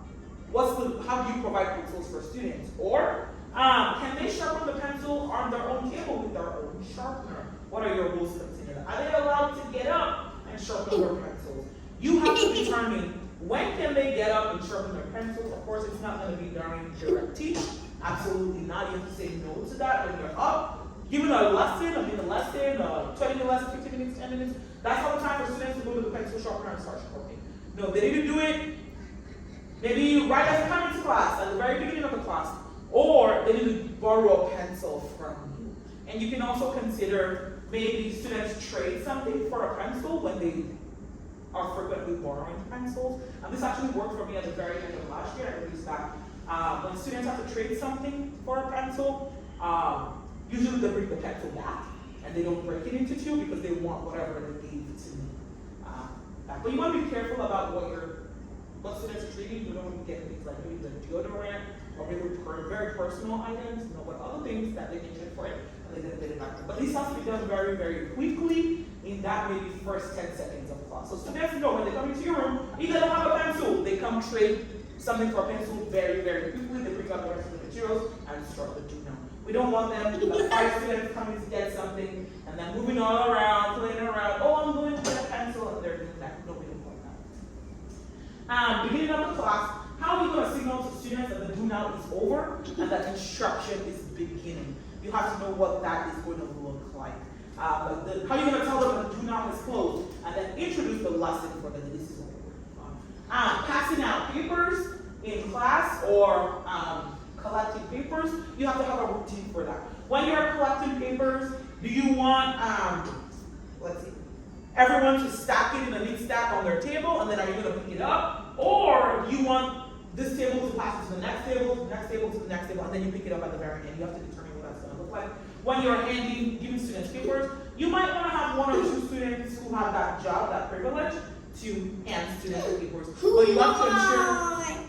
do you provide pencils for students? Or can they sharpen the pencil on their own table with their own sharpener? What are your rules considered? Are they allowed to get up and sharpen their pencils? You have to determine when can they get up and sharpen their pencils. Of course, it's not going to be during direct teach. Absolutely not. You have to say no to that when you're up. Given a lesson, 20 minute lesson, 15 minutes, 10 minutes, that's all the time for students to go to the pencil sharpener and start sharpening. No, they need to do it maybe right as they come into class, at the very beginning of the class, or they need to borrow a pencil from you. And you can also consider maybe students trade something for a pencil when they are frequently borrowing pencils. And this actually worked for me at the very end of last year. I released that. When students have to trade something for a pencil, usually they bring the pencil back and they don't break it into 2 because they want whatever they gave to me back. But you want to be careful about what students are treating. You don't want to get things like maybe the deodorant or maybe very personal items, but other things that they can trade for it and they didn't back. But this has to be done very, very quickly in that maybe first 10 seconds of class. So students know when they come into your room, if they don't have a pencil, they come trade something for a pencil very, very quickly. They bring up the rest of the materials and start the do now. We don't want them to have 5 students coming to get something and then moving all around, playing around. Oh, I'm going to get a pencil, and they're doing that. No, we don't want that. Beginning of the class, how are you going to signal to students that the do now is over and that instruction is beginning? You have to know what that is going to look like. How are you going to tell them that the do now is closed and then introduce the lesson for them that this is what we're working on? Passing out papers in class or collecting papers, you have to have a routine for that. When you're collecting papers, do you want, let's see, everyone to stack it in a neat stack on their table, and then are you going to pick it up? Or do you want this table to pass to the next table, to the next table, to the next table, and then you pick it up at the very end? You have to determine what that's going to look like. When you're giving students papers, you might want to have 1 or 2 students who have that job, that privilege, to hand students the papers. But you have to ensure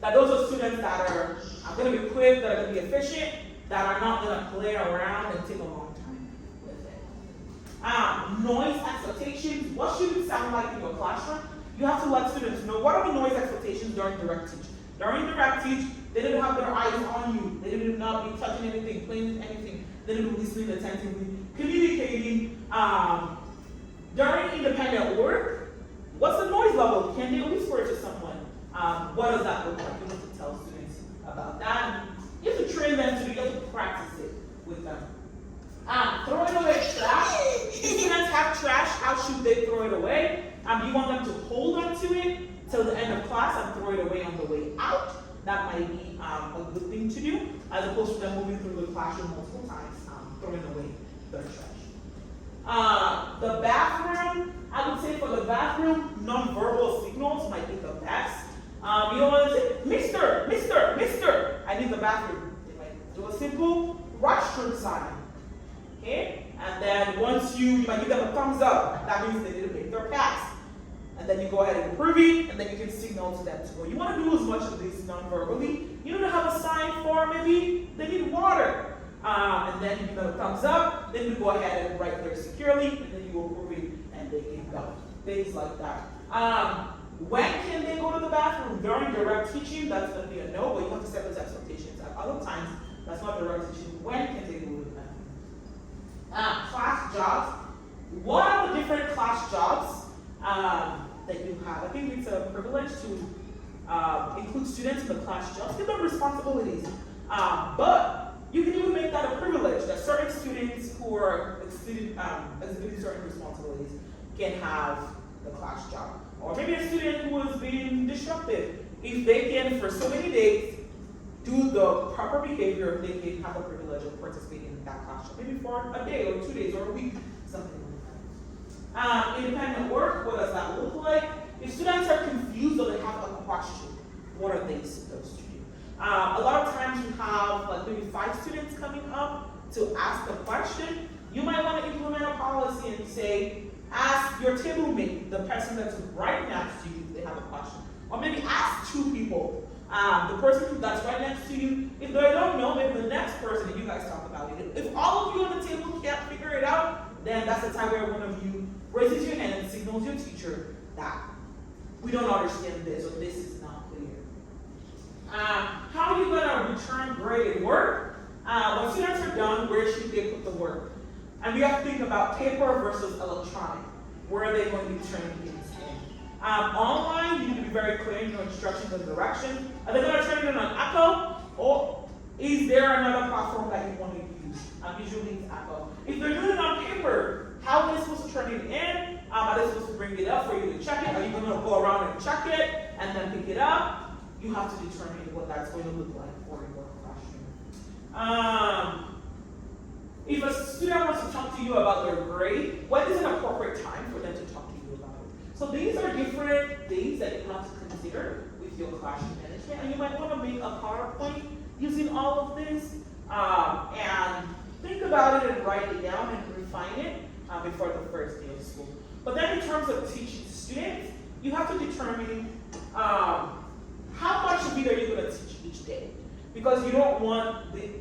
that those are students that are going to be quick, that are going to be efficient, that are not going to play around and take a long time with it. Noise expectations. What should it sound like in your classroom? You have to let students know what are the noise expectations during direct teach. During direct teach, they didn't have their eyes on you. They didn't not be touching anything, playing with anything. They didn't be listening attentively, communicating. During independent work, what's the noise level? Can they whisper to someone? What does that look like? You have to tell students about that. You have to train them to be able to practice it with them. Throwing away trash. If students have trash, how should they throw it away? You want them to hold on to it till the end of class and throw it away on the way out. That might be a good thing to do, as opposed to them moving through the classroom multiple times, throwing away their trash. The bathroom, I would say for the bathroom, nonverbal signals might be the best. You don't want to say, Mister, I need the bathroom. They might do a simple restroom sign. Okay? And then once you might give them a thumbs up, that means they didn't make their pass. And then you go ahead and approve it, and then you can signal to them to go. You want to do as much of this non-verbally. You don't have a sign for maybe they need water. And then you give them a thumbs up, then you go ahead and write there securely, and then you approve it, and they can go. Things like that. When can they go to the bathroom? During direct teaching, that's going to be a no, but you have to set those expectations. At other times, that's not direct teaching. When can they go to the bathroom? Class jobs. What are the different class jobs that you have? I think it's a privilege to include students in the class jobs. Give them responsibilities. But you can even make that a privilege that certain students who are exhibiting certain responsibilities can have the class job. Or maybe a student who is being disruptive. If they can, for so many days, do the proper behavior, they can have the privilege of participating in that classroom. Maybe for a day or 2 days or a week, something like that. Independent work, what does that look like? If students are confused or they have a question, what are they supposed to do? A lot of times you have like maybe 5 students coming up to ask a question. You might want to implement a policy and say, ask your table mate, the person that's right next to you, if they have a question. Or maybe ask 2 people. The person that's right next to you, if they don't know, maybe the next person, and you guys talk about it. If all of you on the table can't figure it out, then that's the time where one of you raises your hand and signals your teacher that we don't understand this or this is not clear. How are you going to return graded work? When students are done, where should they put the work? And we have to think about paper versus electronic. Where are they going to be turning things in? Online, you need to be very clear in your instructions and directions. Are they going to turn it in on Echo? Or is there another platform that you want to use? Usually it's Echo. If they're doing it on paper, how are they supposed to turn it in? Are they supposed to bring it up for you to check it? Are you going to go around and check it and then pick it up? You have to determine what that's going to look like for your classroom. If a student wants to talk to you about their grade, when is an appropriate time for them to talk to you about it? So these are different things that you have to consider with your classroom management, and you might want to make a PowerPoint using all of this, and think about it and write it down and refine it before the first day of school. But then in terms of teaching students, you have to determine how much of it are you going to teach each day, because you don't want the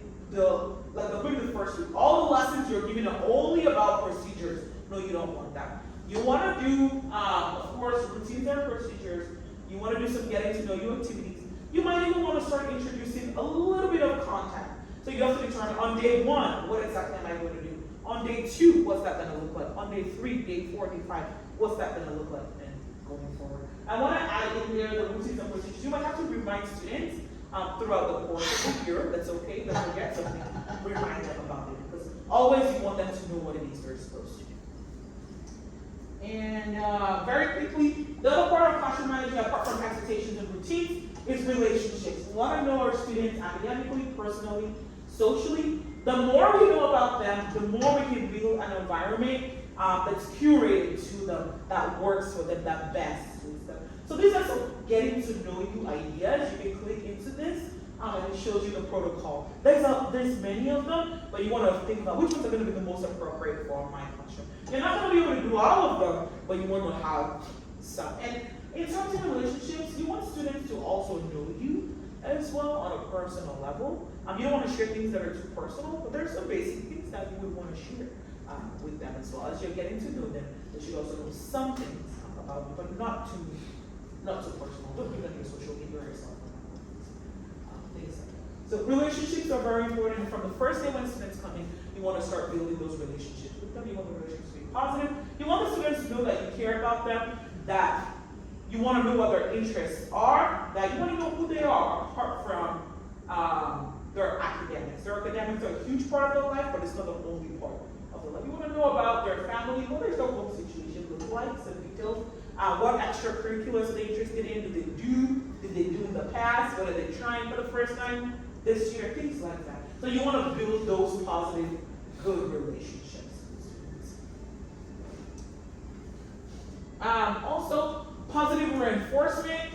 first week, all the lessons you're giving are only about procedures. No, you don't want that. You want to do, of course, routines and procedures. You want to do some getting to know you activities. You might even want to start introducing a little bit of content. So you have to determine on day 1, what exactly am I going to do? On day 2, what's that going to look like? On day 3, day 4, day 5, what's that going to look like? And going forward. I want to add in there the routines and procedures. You might have to remind students throughout the course of the year. That's okay. Don't forget something. Remind them about it because always you want them to know what it is they're supposed to do. And very quickly, the other part of classroom management, apart from expectations and routines, is relationships. We want to know our students academically, personally, socially. The more we know about them, the more we can build an environment that's curated to them, that works for them, that best suits them. So these are some getting to know you ideas. You can click into this and it shows you the protocol. There's many of them, but you want to think about which ones are going to be the most appropriate for my classroom. You're not going to be able to do all of them, but you want to have some. And in terms of relationships, you want students to also know you as well on a personal level. You don't want to share things that are too personal, but there's some basic things that you would want to share with them as well. As you're getting to know them, they should also know some things about you, but not too personal. Don't do that on your social media or yourself. Things like that. So relationships are very important. From the first day when students come in, you want to start building those relationships with them. You want the relationships to be positive. You want the students to know that you care about them, that you want to know what their interests are, that you want to know who they are, apart from their academics. Their academics are a huge part of their life, but it's not the only part of their life. You want to know about their family, what does their home situation look like, some details, what extracurriculars are they interested in, did they do in the past, what are they trying for the first time this year, things like that. So you want to build those positive, good relationships with students. Also, positive reinforcement,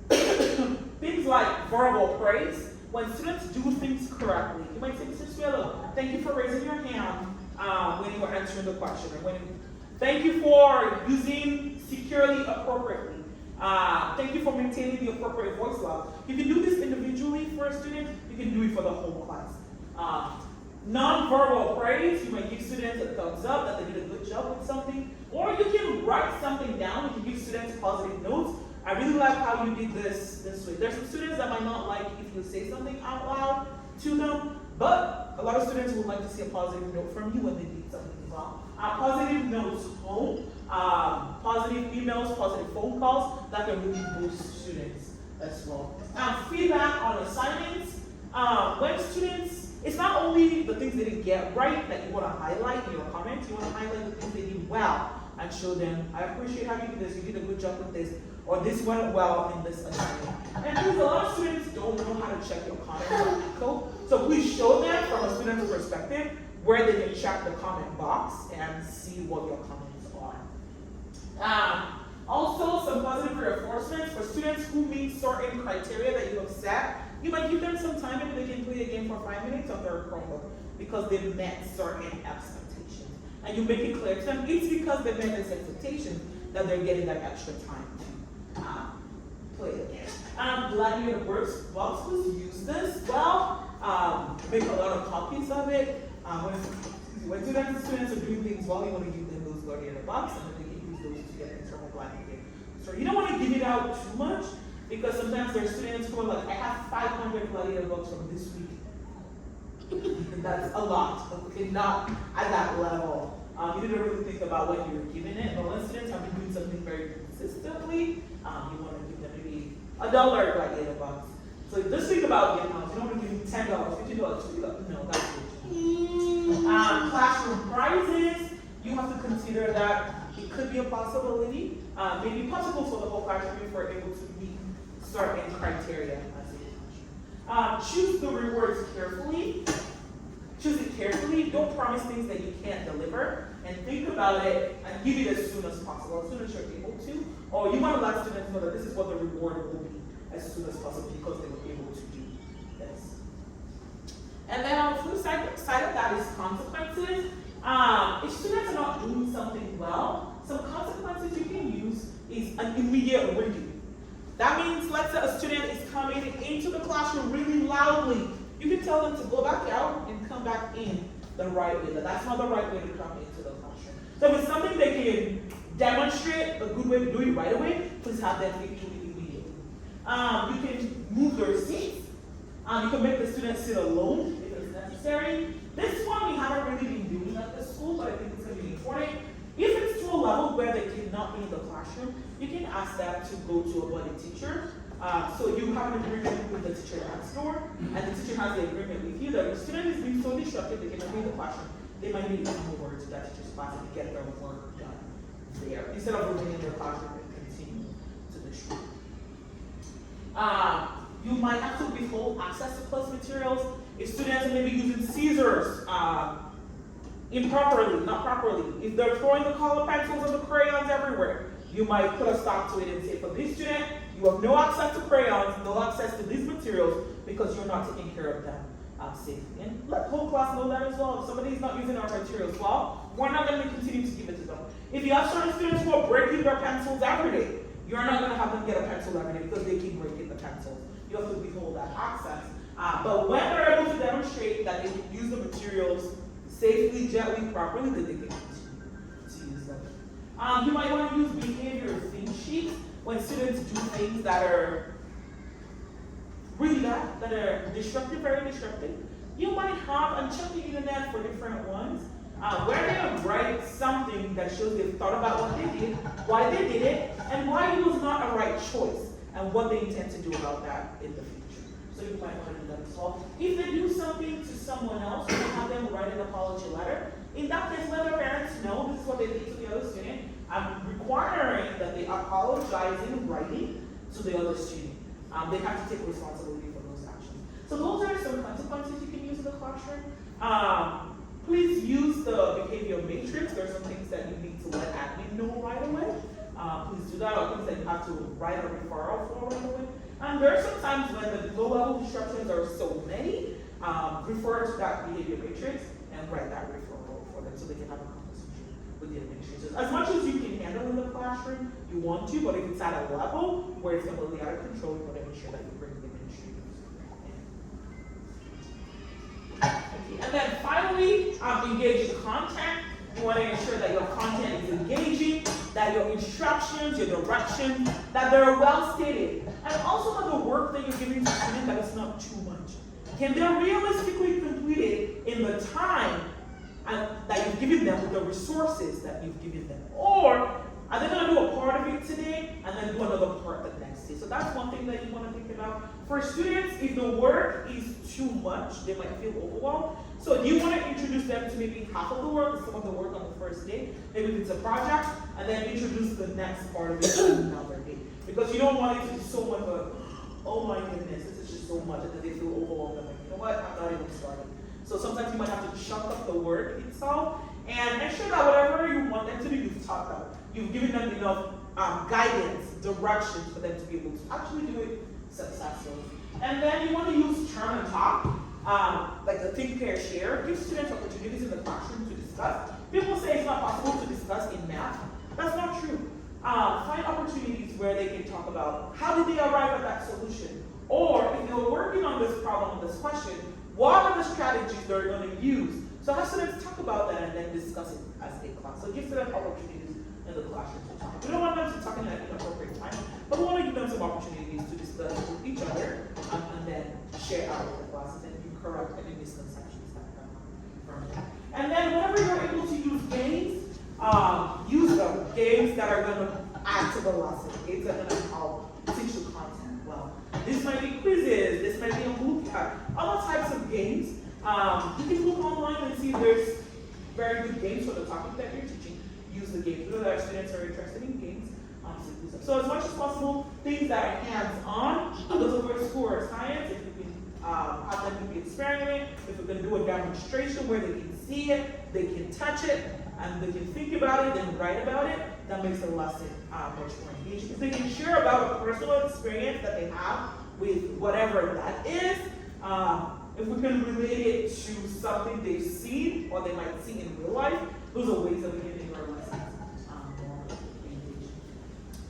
things like verbal praise. When students do things correctly, you might say, Mr. Swallow, thank you for raising your hand when you were answering the question, or thank you for using securely appropriately. Thank you for maintaining the appropriate voice level. You can do this individually for a student, you can do it for the whole class. Non-verbal praise, you might give students a thumbs up that they did a good job with something, or you can write something down, you can give students positive notes. I really like how you did this way. There's some students that might not like if you say something out loud to them, but a lot of students would like to see a positive note from you when they did something well. Positive notes home, positive emails, positive phone calls, that can really boost students as well. Feedback on assignments. When students, it's not only the things they didn't get right that you want to highlight in your comments, you want to highlight the things they did well and show them, I appreciate how you did this, you did a good job with this, or this went well in this assignment. And because a lot of students don't know how to check your comments on Echo, so please show them from a student's perspective where they can check the comment box and see what your comments are. Also, some positive reinforcements for students who meet certain criteria that you have set. You might give them some time and they can play a game for 5 minutes on their Chromebook because they met certain expectations. And you make it clear to them, it's because they met this expectation that they're getting that extra time to play the game. I'm glad you had works. Box was use this well. Make a lot of copies of it. When students are doing things well, you want to give them those Gladiator box and then they can use those to get internal Gladiator. So you don't want to give it out too much because sometimes there are students who are like, I have 500 Gladiator books from this week. And that's a lot, okay, not at that level. You didn't really think about when you were giving it, but when students have been doing something very consistently, you want to give them maybe $1 Gladiator box. So just think about the amount. You don't want to give them $10, $50, no, that's good. Classroom prizes, you have to consider that it could be a possibility, maybe possible for the whole classroom if we're able to meet certain criteria as a classroom. Choose the rewards carefully. Choose it carefully. Don't promise things that you can't deliver, and think about it and give it as soon as possible, as soon as you're able to. Or you want to let students know that this is what the reward will be as soon as possible because they were able to do this. And then on the flip side of that is consequences. If students are not doing something well, some consequences you can use is an immediate redo. That means, let's say a student is coming into the classroom really loudly. You can tell them to go back out and come back in the right way. That's not the right way to come into the classroom. So if it's something they can demonstrate a good way to do it right away, please have them do it immediately. You can move their seats. You can make the students sit alone if it's necessary. This one we haven't really been doing at the school, but I think it's going to be important. If it's to a level where they cannot be in the classroom, classroom, you can ask them to go to a buddy teacher. So you have an agreement with the teacher next door, and the teacher has the agreement with you that your student is being so disruptive they cannot be in the classroom. They might need to move over to that teacher's class and get their work done there instead of remaining in their classroom and continue to disrupt. You might have to withhold access to class materials if students are maybe using scissors improperly, not properly. If they're throwing the color pencils or the crayons everywhere, you might put a stop to it and say, for this student, you have no access to crayons, no access to these materials because you're not taking care of them safely. And let the whole class know that as well. If somebody is not using our materials well, we're not going to continue to give it to them. If you have certain students who are breaking their pencils every day, you're not going to have them get a pencil every day because they keep breaking the pencils. You have to withhold that access. But when they're able to demonstrate that they can use the materials safely, gently, properly, then they can continue to use them. You might want to use behavior theme sheets when students do things that are really bad, that are disruptive, very disruptive. You might have, and check the internet for different ones, where they write something that shows they've thought about what they did, why they did it, and why it was not a right choice, and what they intend to do about that in the future. So you might want to do that as well. If they do something to someone else, you can have them write an apology letter. In that case, let their parents know this is what they did to the other student. I'm requiring that they apologize in writing to the other student. They have to take responsibility for those actions. So those are some consequences you can use in the classroom. Please use the behavior matrix. There are some things that you need to let admin know right away. Please do that, or things that you have to write a referral for right away. And there are some times when the low-level disruptions are so many, refer to that behavior matrix and write that referral for them so they can have a conversation with the administrators. As much as you can handle in the classroom, you want to, but if it's at a level where it's completely out of control, you want to make sure that you bring the administrators in. Okay. And then finally, engage in content. You want to ensure that your content is engaging, that your instructions, your directions, that they're well stated. And also that the work that you're giving to students, that it's not too much. Can they realistically complete it in the time that you've given them with the resources that you've given them? Or are they going to do a part of it today and then do another part the next day? So that's one thing that you want to think about. For students, if the work is too much, they might feel overwhelmed. So you want to introduce them to maybe half of the work, some of the work on the first day, maybe if it's a project, and then introduce the next part of it on another day. Because you don't want it to be so much of, oh my goodness, this is just so much, and then they feel overwhelmed. I'm like, you know what, I'm not even starting. So sometimes you might have to chunk up the work itself, and ensure that whatever you want them to do, you've taught them. You've given them enough guidance, directions for them to be able to actually do it successfully. And then you want to use turn and talk, like the think, pair, share. Give students opportunities in the classroom to discuss. People say it's not possible to discuss in math. That's not true. Find opportunities where they can talk about how did they arrive at that solution, or if they were working on this problem, this question, what are the strategies they're going to use? So have students talk about that and then discuss it as a class. So give students opportunities in the classroom to talk. We don't want them to talk in an inappropriate time, but we want to give them some opportunities to discuss with each other and then share out with the classes and correct any misconceptions that come from that. And then whenever you're able to use games, use them. Games that are going to add to the lesson. Games that are going to help teach the content well. This might be quizzes, this might be a boot camp, other types of games. You can look online and see if there's very good games for the topic that you're teaching. Use the games. We know that our students are interested in games. So as much as possible, things that are hands-on, those are where school or science, if you can have them do the experiment, if we can do a demonstration where they can see it, they can touch it, and they can think about it, then write about it, that makes the lesson much more engaging. If they can share about a personal experience that they have with whatever that is, if we can relate it to something they've seen or they might see in real life, those are ways of giving our lessons more engaging.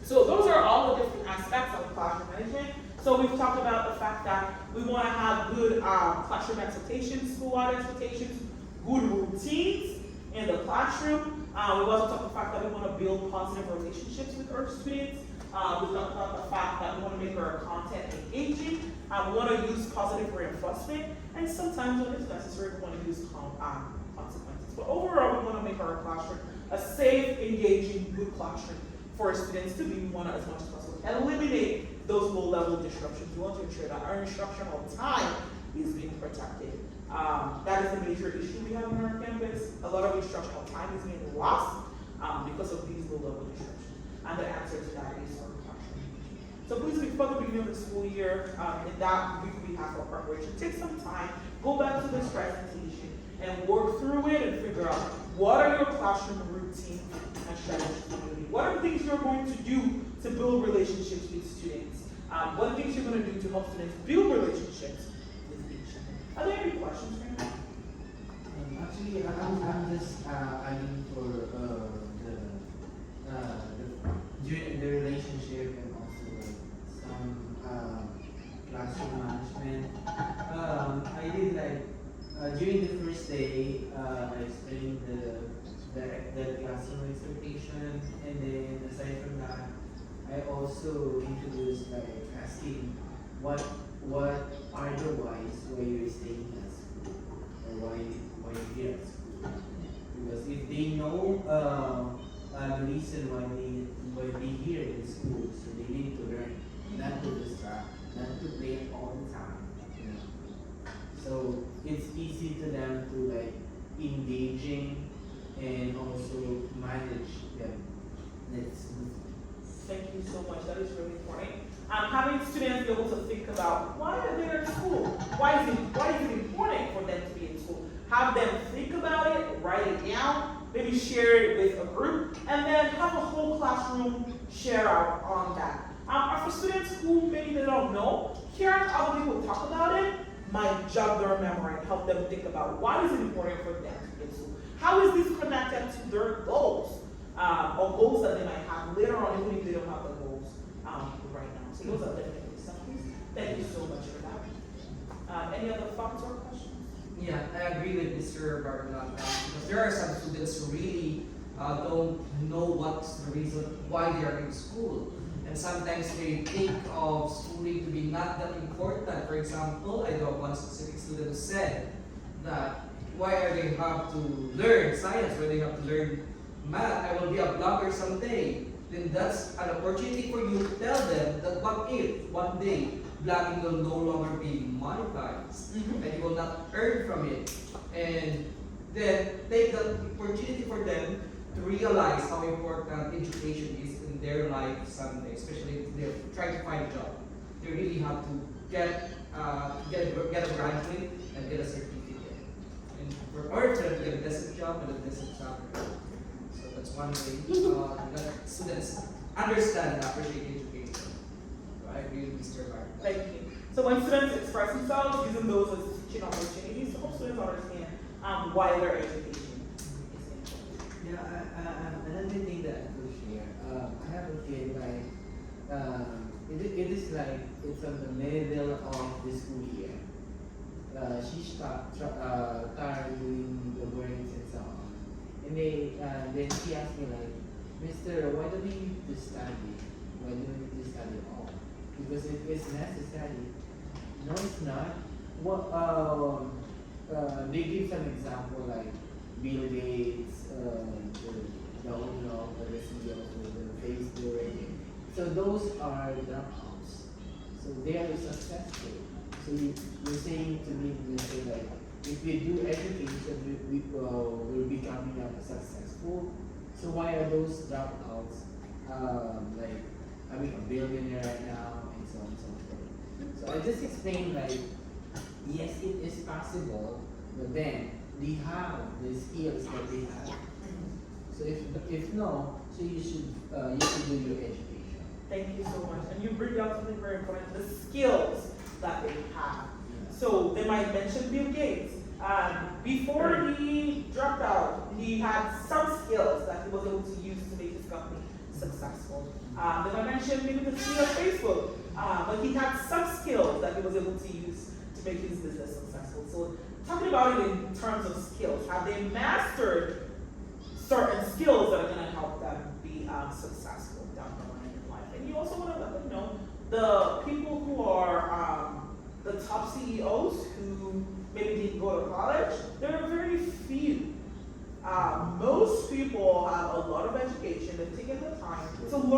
So those are all the different aspects of classroom management. So we've talked about the fact that we want to have good classroom expectations, school-wide expectations, good routines in the classroom. We've also talked about the fact that we want to build positive relationships with our students. We've talked about the fact that we want to make our content engaging. We want to use positive reinforcement, and sometimes when it's necessary, we want to use consequences. But overall, we want to make our classroom a safe, engaging, good classroom for students to be one as much as possible. Eliminate those low-level disruptions. We want to ensure that our instructional time is being protected. That is a major issue we have on our campus. A lot of instructional time is being lost because of these low-level disruptions. And the answer to that is our classroom. So please, before the beginning of the school year, in that week we have for preparation, take some time, go back to this presentation, and work through it and figure out what are your classroom routines and strategies to do. What are the things you're going to do to build relationships with students? What are the things you're going to do to help students build relationships with each other? Are there any questions right now? Actually, I'm just adding for the relationship and also some classroom management. I did during the first day, I explained the classroom expectation, and then aside from that, I also introduced asking what are the whys why you're staying at school or why you're here at school. Because if they know the reason why they here in school, so they need to learn, not to distract, not to play all the time. You know? So it's easy to them to engaging and also manage them. That's Thank you so much. That is really important. Having students be able to think about why are they in school? Why is it important for them to be in school? Have them think about it, write it down, maybe share it with a group, and then have a whole classroom share out on that. For students who maybe they don't know, hearing other people talk about it might jog their memory and help them think about why is it important for them to be in school? How is this connected to their goals? Or goals that they might have later on, even if they don't have the goals right now. So those are definitely some things. Thank you so much for that. Any other thoughts or questions? Yeah, I agree with Mr. Barbalan because there are some students who really don't know what's the reason why they are in school. And sometimes they think of schooling to be not that important. For example, I know one specific student who said that why are they have to learn science, why they have to learn math, I will be a blogger someday. Then that's an opportunity for you to tell them that what if one day blogging will no longer be monetized and you will not earn from it. And then take the opportunity for them to realize how important education is in their life someday, especially if they're trying to find a job. They really have to get a graduate and get a certificate. And for order for them to get a decent job and a decent salary. So that's one way that students understand and appreciate education. So I agree with Mr. Bar. Thank you. So when students express themselves, using those as teaching opportunities to help students understand why their education is important. yeah. Another thing that I could share. I have a kid it is it's on the middle of the school year. She stopped tired doing the works and so on. And then she asked me Mister, why do we need to study? Why do we need to study at all? Because it is necessary. No, it's not. What they give some example like Bill Gates, the owner of the CEO of the Facebook. So those are dropouts. So they are successful. So you're saying to me, if we do education, we're becoming successful. So why are those dropouts having a billionaire right now and so on and so forth? So I just explained yes, it is possible, but then they have the skills that they have. So if no, so you should do your education. Thank you so much. And you bring up something very important, the skills that they have. So they might mention Bill Gates. Before he dropped out, he had some skills that he was able to use to make his company successful. They might mention maybe the CEO of Facebook, but he had some skills that he was able to use to make his business successful. So talking about it in terms of skills, have they mastered certain skills that are going to help them be successful down the line in life? And you also want to let them know the people who are the top CEOs who maybe didn't go to college, there are very few. Most people have a lot of education, they've taken the time to learn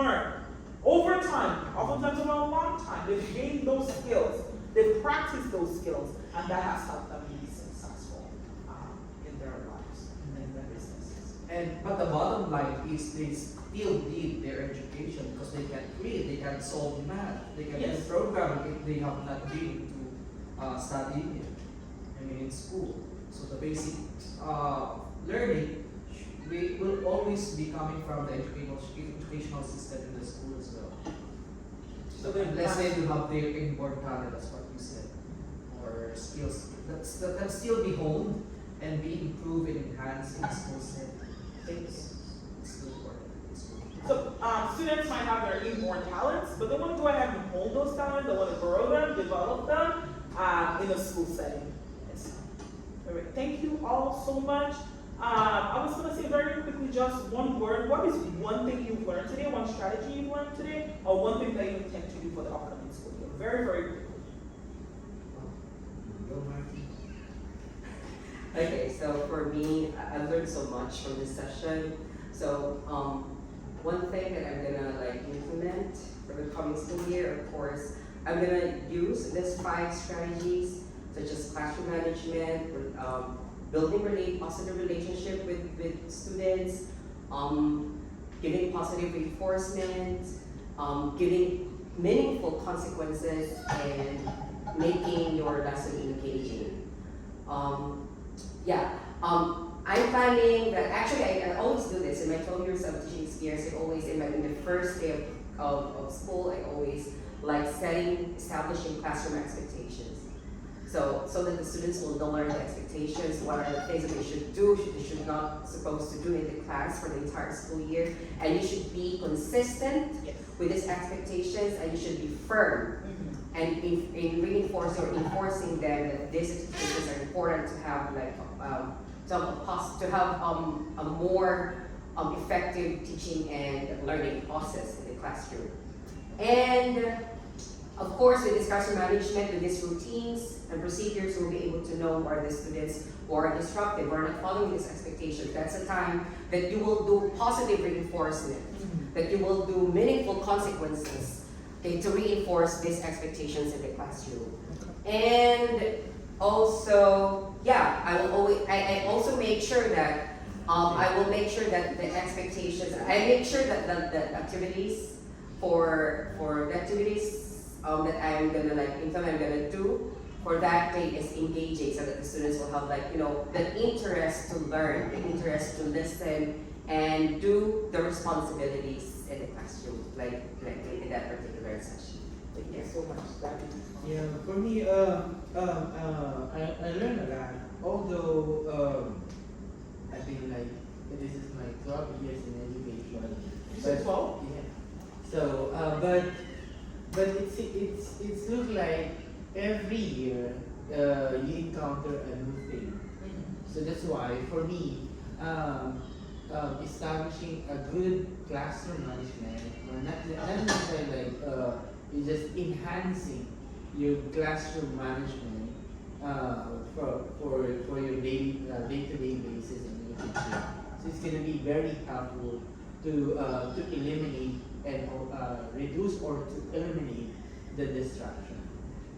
and that has helped them be successful in their lives and in their businesses. But the bottom line is they still need their education because they can't read, they can't solve math, they can't Yes. program if they have not been to study it. I mean in school. So the basic learning we will always be coming from the educational system in the school as well. So they Unless they do have their inborn talent, that's what you said, or skills that can still be honed and be improved and enhanced in the school setting. It's still important. It's good. So students might have their inborn talents, but they want to go ahead and hold those talents. They want to grow them, develop them in a school setting. Yes. All right. Thank you all so much. I was going to say very quickly just one word. What is one thing you've learned today, one strategy you've learned today, or one thing that you intend to do for the upcoming school year? Very, very quickly. Okay, so for me, I've learned so much from this session. So one thing that I'm gonna like implement for the coming school year, of course, I'm gonna use these 5 strategies, such as classroom management, building positive relationship with students, giving positive reinforcement, giving meaningful consequences, and making your lesson engaging. I'm finding that actually I always do this in my 12 years of teaching experience. I always in the first day of school, I always like establishing classroom expectations. So that the students will know what are the expectations, what are the things that they should do, they should not supposed to do in the class for the entire school year, and you should be consistent Yes. with these expectations, and you should be firm and in reinforcing or enforcing them that these expectations are important to have like to have a more effective teaching and learning process in the classroom. And of course, with this classroom management, with these routines and procedures, we'll be able to know where the students who are disruptive, who are not following these expectations. That's the time that you will do positive reinforcement, that you will do meaningful consequences, okay, to reinforce these expectations in the classroom. And also, I also make sure that I will make sure that the expectations, I make sure that the activities for the activities that I'm gonna I'm gonna do for that day is engaging, so that the students will have the interest to learn, the interest to listen, and do the responsibilities in the classroom, like in that particular session. Thank you so much, Daddy. Yeah, for me, I learned a lot. Although I've been this is my 12 years in education. You said 12? Yeah. So, but it's look like every year you encounter a new thing. So that's why for me, establishing a good classroom management, or not necessarily you're just enhancing your classroom management for your day-to-day basis in your teaching. So it's gonna be very helpful to eliminate and reduce or to eliminate the distraction.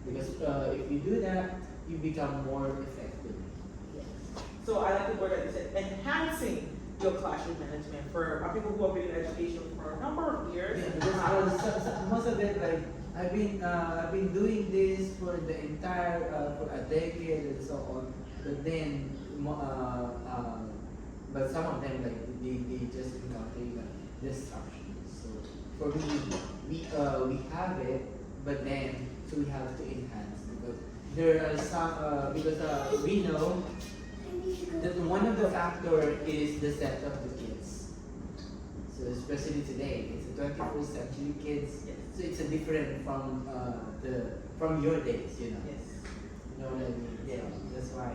Because if you do that, you become more effective. So I like the word that you said, enhancing your classroom management for people who have been in education for a number of years. Yeah, because most of it, I've been doing this for the entire for a decade and so on. But then, but some of them they just encounter distractions. So for me, we have it, but then so we have to enhance because there are some because we know that one of the factor is the set of the kids. So especially today, it's a 21st century kids. Yes. So it's a different from your days, you know. Yes. You know what I mean? Yeah. So that's why,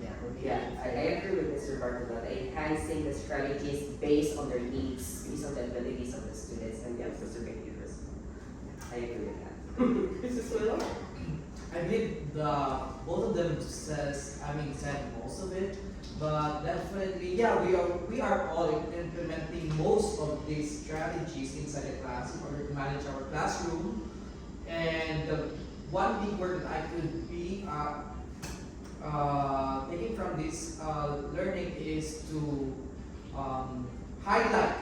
yeah. For me, Yeah, I agree with Mr. Bartolot. Enhancing the strategies based on their needs, based on the abilities of the students, and the Mr. Victor's. I agree with that. Mrs. Willow? I believe both of them said most of it, but definitely we are all implementing most of these strategies inside the class in order to manage our classroom. And the one big word that I could be taking from this learning is to highlight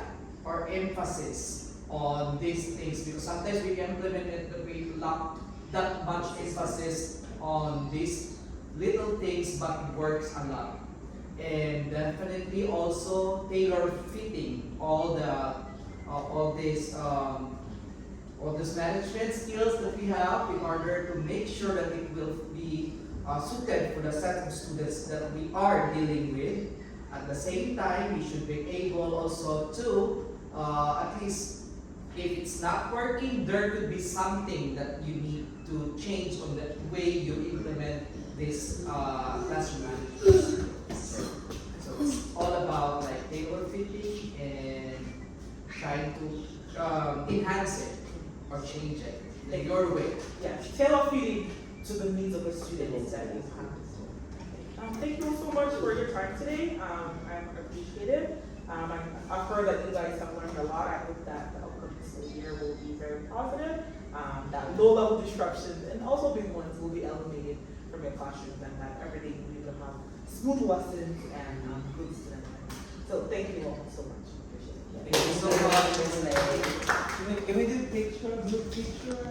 or emphasis on these things, because sometimes we implement it but we lack that much emphasis on these little things, but it works a lot. And definitely also tailor fitting all the all these management skills that we have in order to make sure that it will be suited for the set of students that we are dealing with. At the same time, we should be able also to at least, if it's not working, there could be something that you need to change on the way you implement this classroom management. So it's all about like tailor fitting and trying to enhance it or change it in your way. Yes, tailor feeding to the needs of the students that you have. Thank you so much for your time today. I appreciate it. I've heard that you guys have learned a lot. I hope that the upcoming school year will be very positive. That low-level disruptions and also big ones will be eliminated from your classrooms, and that everything will be able to have smooth lessons and good student learning. So thank you all so much. Appreciate it. Thank you so much, Ms. Lay. Can we do a picture, group picture?